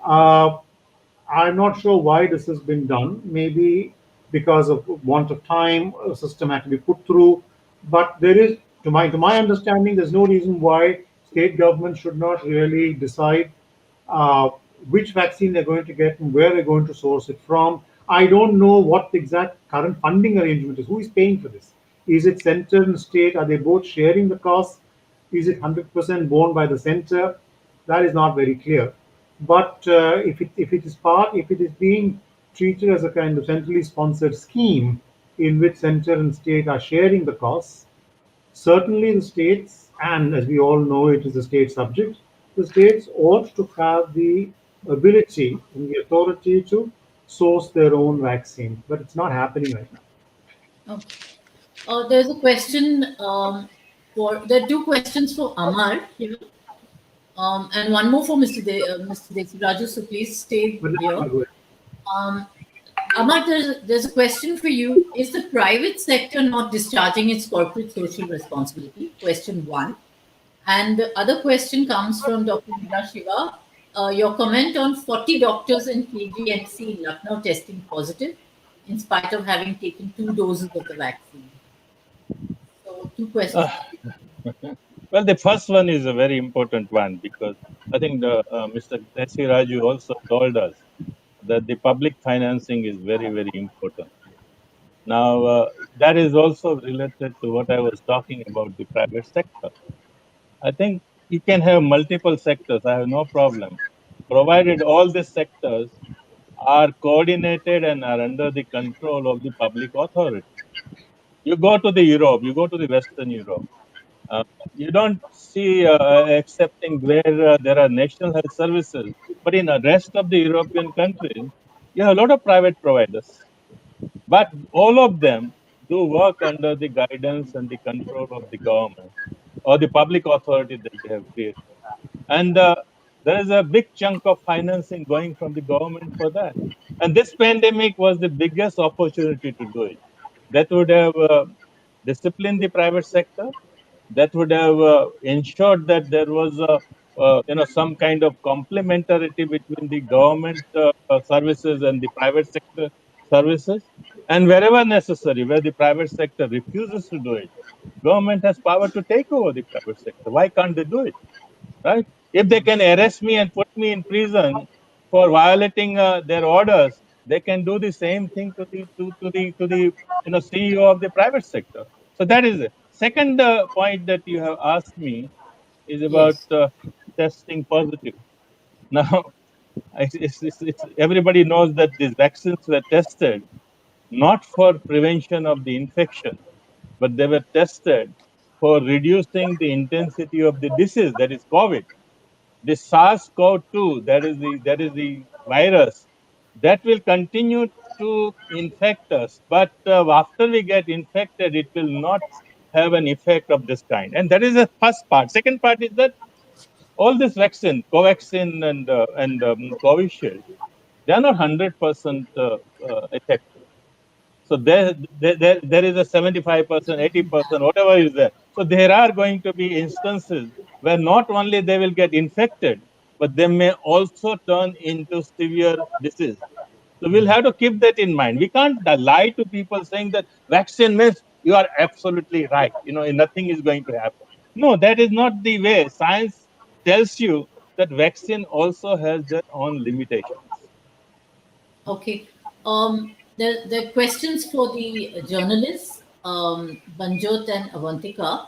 I'm not sure why this has been done. Maybe because of want of time, a system had to be put through. But there is, to my understanding, there's no reason why state governments should not really decide which vaccine they're going to get and where they're going to source it from. I don't know what the exact current funding arrangement is. Who is paying for this? Is it center and state? Are they both sharing the cost? Is it 100% borne by the center? That is not very clear. But if it is being treated as a kind of centrally sponsored scheme in which center and state are sharing the costs, certainly the states, and as we all know, it is a state subject, the states ought to have the ability and the authority to source their own vaccine. But it's not happening right now. Okay. There's a question there are two questions for Amar here. And one more for Mr. Desiraju, so please stay here. Amar, there's a question for you. Is the private sector not discharging its corporate social responsibility? Question one. And the other question comes from Dr. Meera Shiva. Your comment on 40 doctors in KGMC in Lucknow testing positive in spite of having taken 2 doses of the vaccine. So, 2 questions. Well, the first one is a very important one because I think Mr. Desiraju also told us that the public financing is very, very important. Now, that is also related to what I was talking about, the private sector. I think you can have multiple sectors. I have no problem, provided all the sectors are coordinated and are under the control of the public authority. You go to the Europe, you go to the Western Europe. You don't see accepting where there are national health services, but in the rest of the European countries, you have a lot of private providers. But all of them do work under the guidance and the control of the government or the public authority that they have created. And there is a big chunk of financing going from the government for that. And this pandemic was the biggest opportunity to do it. That would have disciplined the private sector. That would have ensured that there was some kind of complementarity between the government services and the private sector services. And wherever necessary, where the private sector refuses to do it, government has power to take over the private sector. Why can't they do it? Right? If they can arrest me and put me in prison for violating their orders, they can do the same thing to the CEO of the private sector. So that is it. Second point that you have asked me is about testing positive. Now, everybody knows that these vaccines were tested not for prevention of the infection, but they were tested for reducing the intensity of the disease, that is COVID. The SARS-CoV-2, that is the virus, that will continue to infect us. But after we get infected, it will not have an effect of this kind. And that is the first part. Second part is that all this vaccine, Covaxin and Covishield, they are not 100% effective. So there is a 75%, 80%, whatever is there. So there are going to be instances where not only they will get infected, but they may also turn into severe disease. So we'll have to keep that in mind. We can't lie to people saying that vaccine means you are absolutely right. Nothing is going to happen. No, that is not the way. Science tells you that vaccine also has their own limitations. Okay. The questions for the journalists, Banjot and Avantika.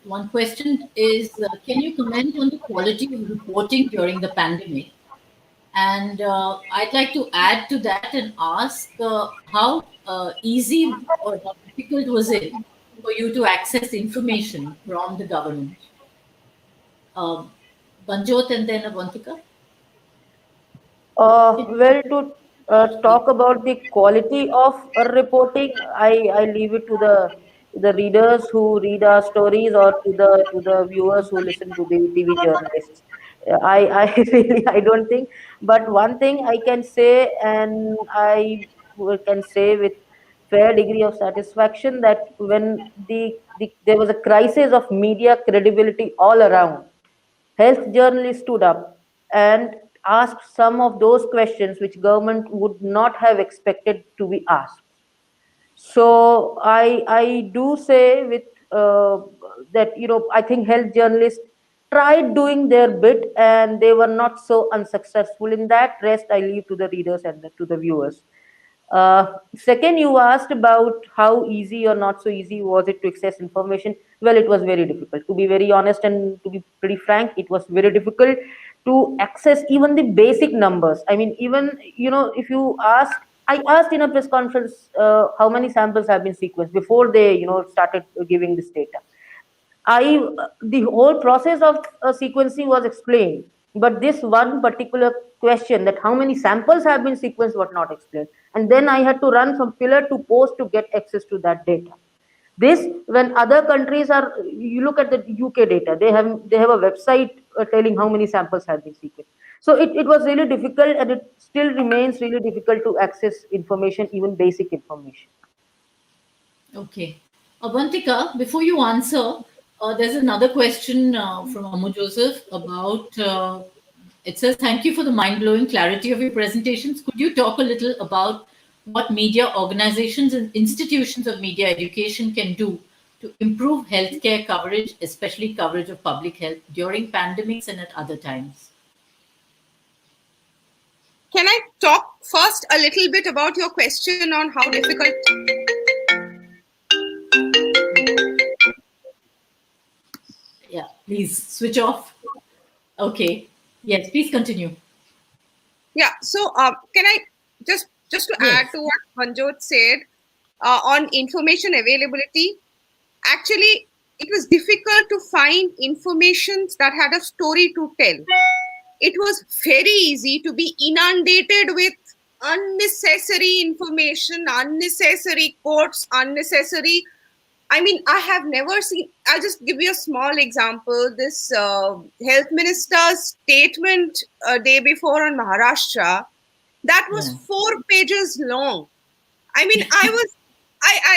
One question is, can you comment on the quality of reporting during the pandemic? And I'd like to add to that and ask how easy or how difficult was it for you to access information from the government? Banjot and then Avantika. Well, to talk about the quality of reporting, I leave it to the readers who read our stories, or to the viewers who listen to the TV journalists. I really, I don't think. But one thing I can say, and I can say with fair degree of satisfaction, that when there was a crisis of media credibility all around, health journalists stood up and asked some of those questions which government would not have expected to be asked. So I do say with that, I think health journalists tried doing their bit and they were not so unsuccessful in that. Rest I leave to the readers and to the viewers. Second, you asked about how easy or not so easy was it to access information. Well, it was very difficult. To be very honest and to be pretty frank, it was very difficult to access even the basic numbers. I mean, even, if you ask, I asked in a press conference how many samples have been sequenced before they, started giving this data. The whole process of sequencing was explained, but this one particular question, that how many samples have been sequenced, was not explained. And then I had to run from pillar to post to get access to that data. This, when other countries are, you look at the UK data, they have a website telling how many samples have been sequenced. So it was really difficult, and it still remains really difficult to access information, even basic information. Okay. Avantika, before you answer, there's another question from Amu Joseph about, it says, thank you for the mind-blowing clarity of your presentations. Could you talk a little about what media organizations and institutions of media education can do to improve healthcare coverage, especially coverage of public health during pandemics and at other times? Can I talk first a little bit about your question on how difficult? Yeah, please switch off. Okay. Yes, please continue. Yeah. So, can I just to add to what Manjot said on information availability? Actually, it was difficult to find information that had a story to tell. It was very easy to be inundated with unnecessary information, unnecessary quotes, unnecessary. I mean, I have never seen, I'll just give you a small example. This health minister's statement day before on Maharashtra, that was 4 pages long. I mean, I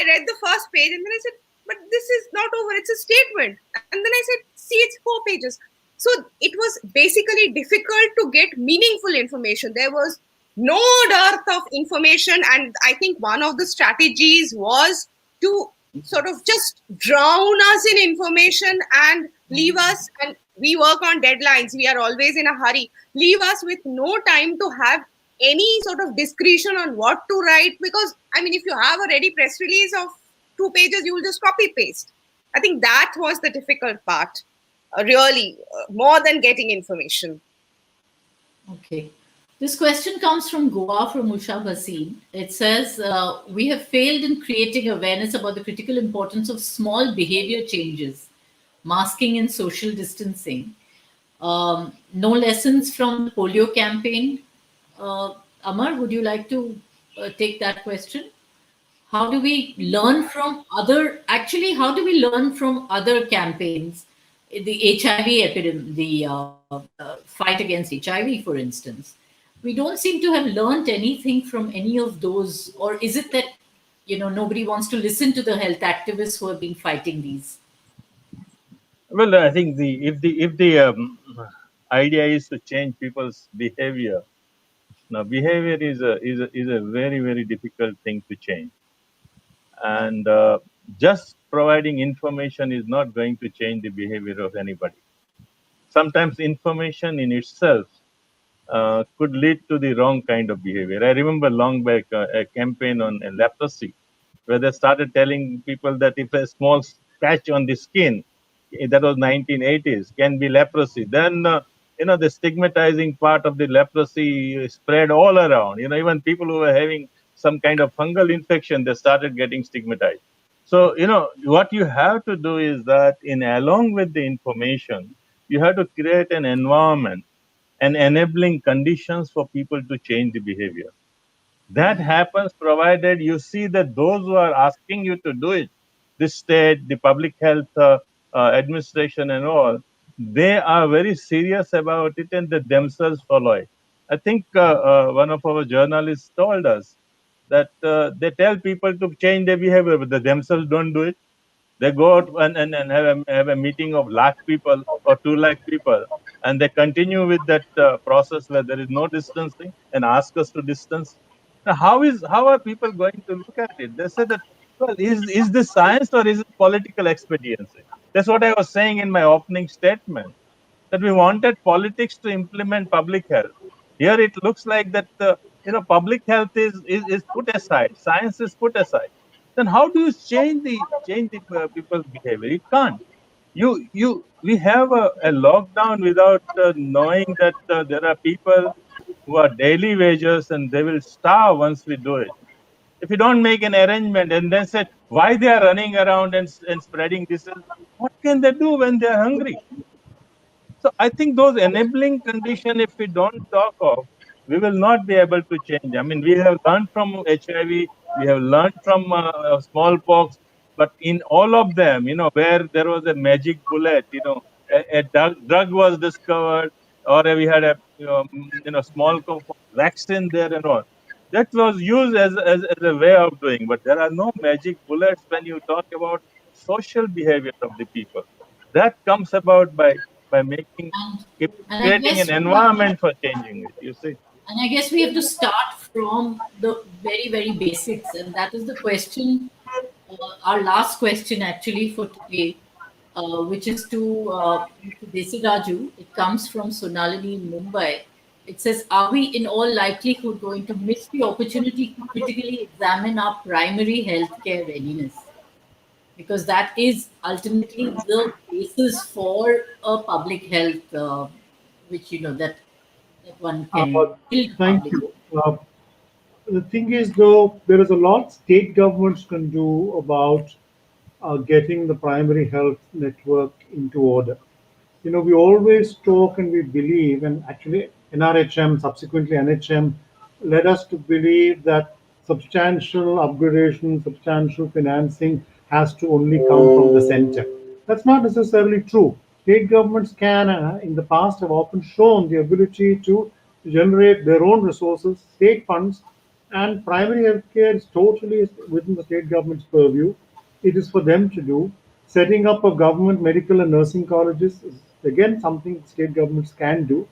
read the first page and then I said, but this is not over, it's a statement. And then I said, see, it's 4 pages. So it was basically difficult to get meaningful information. There was no dearth of information. And I think one of the strategies was to sort of just drown us in information and leave us, and we work on deadlines. We are always in a hurry. Leave us with no time to have any sort of discretion on what to write. Because, I mean, if you have a ready press release of 2 pages, you will just copy paste. I think that was the difficult part, really, more than getting information. Okay. This question comes from Goa, from Usha Bhasin. It says, we have failed in creating awareness about the critical importance of small behavior changes, masking and social distancing. No lessons from the polio campaign. Amar, would you like to take that question? How do we learn from how do we learn from other campaigns? The HIV epidemic, the fight against HIV, for instance. We don't seem to have learned anything from any of those, or is it that, nobody wants to listen to the health activists who have been fighting these? Well, I think if the idea is to change people's behavior, now behavior is a very, very difficult thing to change, and just providing information is not going to change the behavior of anybody. Sometimes information in itself could lead to the wrong kind of behavior. I remember long back a campaign on leprosy, where they started telling people that if a small patch on the skin, that was 1980s, can be leprosy, then the stigmatizing part of the leprosy spread all around. Even people who were having some kind of fungal infection, they started getting stigmatized. So what you have to do is that, along with the information, you have to create an environment and enabling conditions for people to change the behavior. That happens provided you see that those who are asking you to do it, the state, the public health administration and all, they are very serious about it and they themselves follow it. I think one of our journalists told us that they tell people to change their behavior, but they themselves don't do it. They go out and have a meeting of lakh people or 2 lakh people, and they continue with that process where there is no distancing and ask us to distance. Now, how are people going to look at it? They say that, well, is this science or is it political expediency? That's what I was saying in my opening statement, that we wanted politics to implement public health. Here it looks like that public health is put aside, science is put aside. Then how do you change the people's behavior? You can't. We have a lockdown without knowing that there are people who are daily wagers and they will starve once we do it. If you don't make an arrangement and then say why they are running around and spreading this, what can they do when they are hungry? So I think those enabling conditions, if we don't talk of, we will not be able to change. I mean, we have learned from HIV, we have learned from smallpox, but in all of them, where there was a magic bullet, a drug was discovered, or we had a smallpox vaccine there and all. That was used as a way of doing, but there are no magic bullets when you talk about social behavior of the people. That comes about by making, And I creating an guess environment for changing it. You see. And I guess we have to start from the very, very basics. And that is the question, our last question actually for today, which is to Mr. Desiraju. It comes from Sonalini in Mumbai. It says, are we in all likelihood going to miss the opportunity to critically examine our primary healthcare readiness? Because that is ultimately the basis for a public health, which, that one can build Thank public. you. The thing is, though, there is a lot state governments can do about getting the primary health network into order. We always talk and we believe, and actually NRHM, subsequently NHM, led us to believe that substantial upgradation, substantial financing has to only come from the center. That's not necessarily true. State governments can, in the past, have often shown the ability to generate their own resources, state funds, and primary healthcare is totally within the state government's purview. It is for them to do. Setting up of government medical and nursing colleges is again something state governments can do.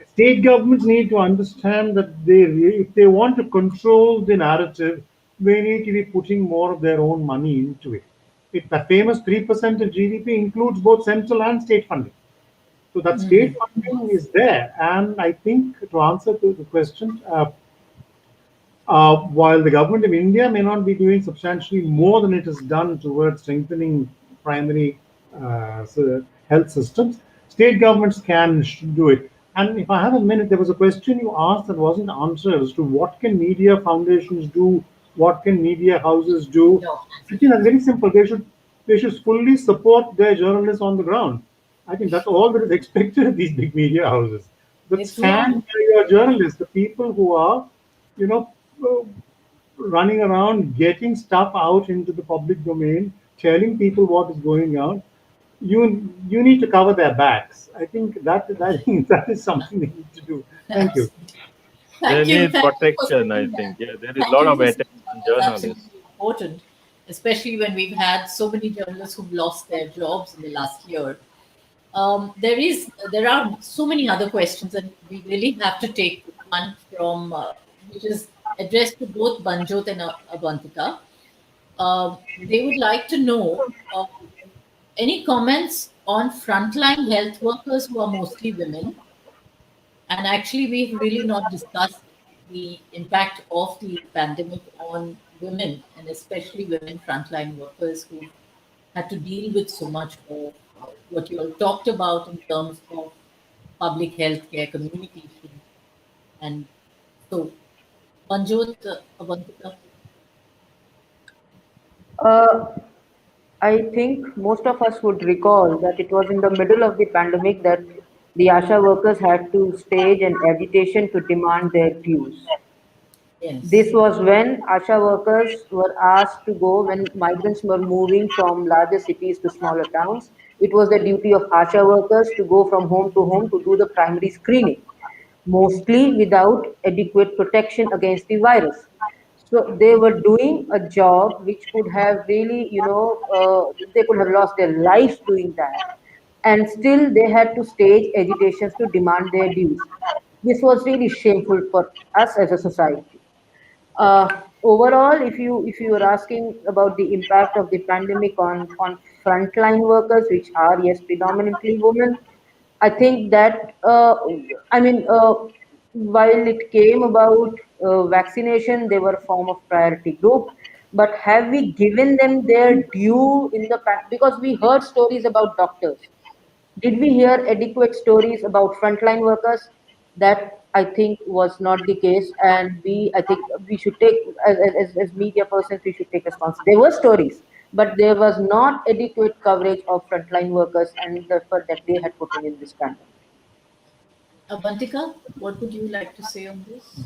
State governments need to understand that if they want to control the narrative, they need to be putting more of their own money into it. The famous 3% of GDP includes both central and state funding. So that state funding is there. And I think to answer to the question, while the government of India may not be doing substantially more than it has done towards strengthening primary health systems, state governments can and should do it. And if I have a minute, there was a question you asked that wasn't answered as to what can media foundations do, what can media houses do. No. I think that's very simple. They should fully support their journalists on the ground. I think that's all that is expected of these big media houses. But It's stand by your journalists, the people who are, you know, uh, running around getting stuff out into the public domain, telling people what is going on. You need to cover their backs. I think that is something they need to do. Thank you. They Thank you. need Thank you for protection, I saying think. that. Yeah, there is a Thank lot you of for saying attention on that. That's journalists. absolutely important, especially when we've had so many journalists who've lost their jobs in the last year. There are so many other questions, and we really have to take one from which is addressed to both Banjot and Avantika. They would like to know any comments on frontline health workers who are mostly women. And actually, we've really not discussed the impact of the pandemic on women, and especially women frontline workers who had to deal with so much of what you all talked about in terms of public health care communication. And so, Manjot, Avantika. Uh, I think most of us would recall that it was in the middle of the pandemic that the ASHA workers had to stage an agitation to demand their dues. Yes. This was when ASHA workers were asked to go when migrants were moving from larger cities to smaller towns. It was the duty of ASHA workers to go from home to home to do the primary screening, mostly without adequate protection against the virus. So they were doing a job which could have really, they could have lost their lives doing that. And still they had to stage agitations to demand their dues. This was really shameful for us as a society. Overall, if you are asking about the impact of the pandemic on frontline workers, which are yes predominantly women, I think that while it came about vaccination, they were a form of priority group. But have we given them their due in the because we heard stories about doctors, did we hear adequate stories about frontline workers? That I think was not the case, and I think we should take as media persons, we should take responsibility. There were stories, but there was not adequate coverage of frontline workers and the effort that they had put in this pandemic. Avantika, what would you like to say on this?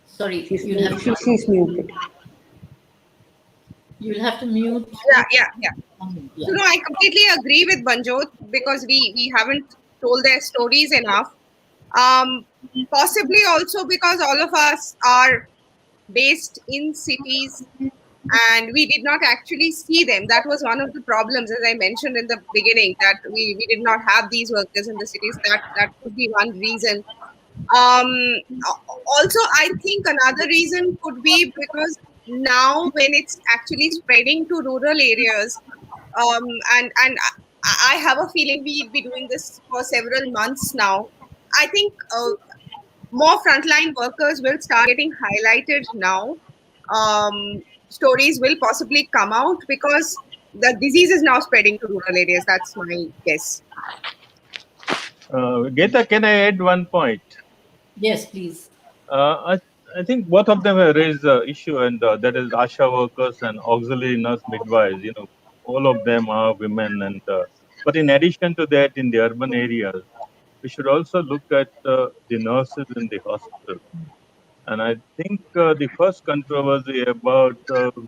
Sorry, She's muted. you'll have to mute. Yeah. Yeah. So no, I completely agree with Banjot because we haven't told their stories enough. Possibly also because all of us are based in cities and we did not actually see them. That was one of the problems, as I mentioned in the beginning, that we did not have these workers in the cities. That could be one reason. Also, I think another reason could be because now when it's actually spreading to rural areas, and I have a feeling we'll be doing this for several months now. I think more frontline workers will start getting highlighted now. Stories will possibly come out because the disease is now spreading to rural areas. That's my guess. Geeta, can I add one point? Yes, please. I think both of them have raised the issue, and that is ASHA workers and auxiliary nurse midwives. All of them are women, and but in addition to that, in the urban areas, we should also look at the nurses in the hospital. And I think the first controversy about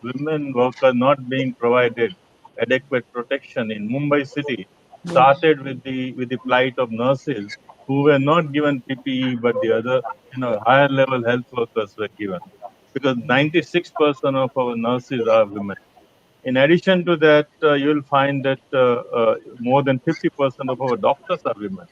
women workers not being provided adequate protection in Mumbai city started with the plight of nurses who were not given PPE, but the other higher level health workers were given, because 96% of our nurses are women. In addition to that, you'll find that more than 50% of our doctors are women.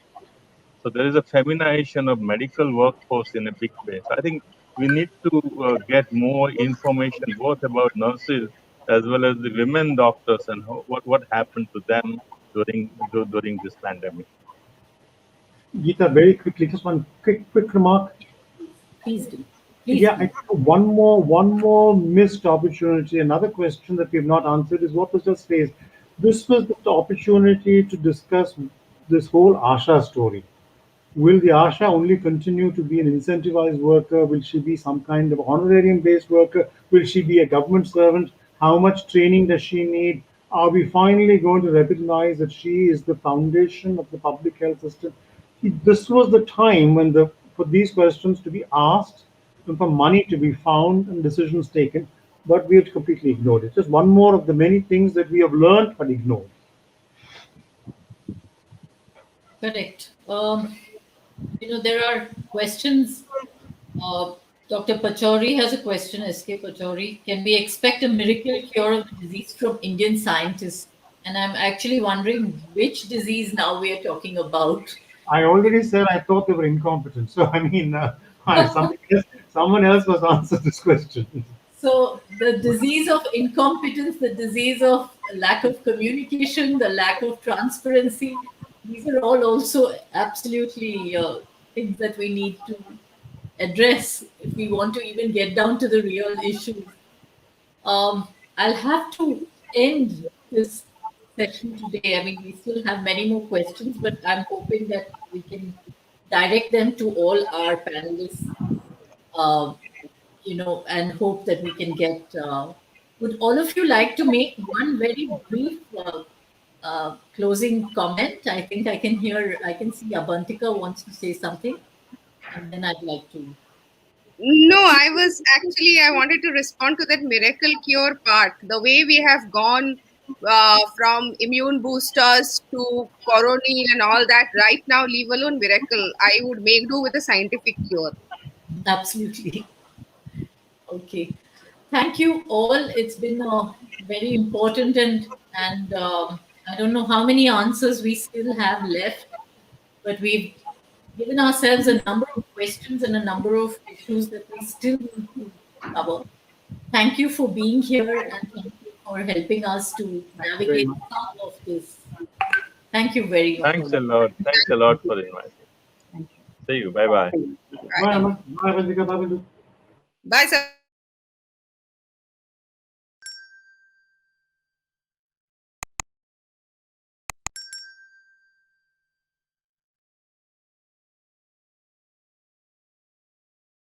So there is a feminization of medical workforce in a big way. So I think we need to get more information both about nurses as well as the women doctors and what happened to them during this pandemic. Geeta, very quickly, just one quick remark. Please do. I think one more missed opportunity. Another question that we have not answered is what was just raised. This was the opportunity to discuss this whole Asha story. Will the Asha only continue to be an incentivized worker? Will she be some kind of honorarium based worker? Will she be a government servant? How much training does she need? Are we finally going to recognize that she is the foundation of the public health system? This was the time when for these questions to be asked and for money to be found and decisions taken, but we have completely ignored it. Just one more of the many things that we have learned but ignored. Correct. There are questions. Dr. Pachauri has a question, S.K. Pachauri. Can we expect a miracle cure of the disease from Indian scientists? And I'm actually wondering which disease now we are talking about. I already said I thought they were incompetent. So, I mean, someone else must answer this question. So the disease of incompetence, the disease of lack of communication, the lack of transparency, these are all also absolutely things that we need to address if we want to even get down to the real issues. I'll have to end this session today. I mean, we still have many more questions, but I'm hoping that we can direct them to all our panelists, uh, and hope that we can get. Would all of you like to make one very brief closing comment? I think I can see Abantika wants to say something, and then I'd like to. No, I wanted to respond to that miracle cure part. The way we have gone from immune boosters to coronil and all that, right now, leave alone miracle. I would make do with a scientific cure. Absolutely. Okay. Thank you all. It's been very important, and I don't know how many answers we still have left, but we've given ourselves a number of questions and a number of issues that we still need to cover. Thank you for being here, and thank you for helping us to navigate some of this. Thank you very much. Thanks a lot. Thanks a lot for inviting. Thank you. See you. Bye bye. Bye, Amma. Bye, Vandika. Bye, Bindu. Bye, sir.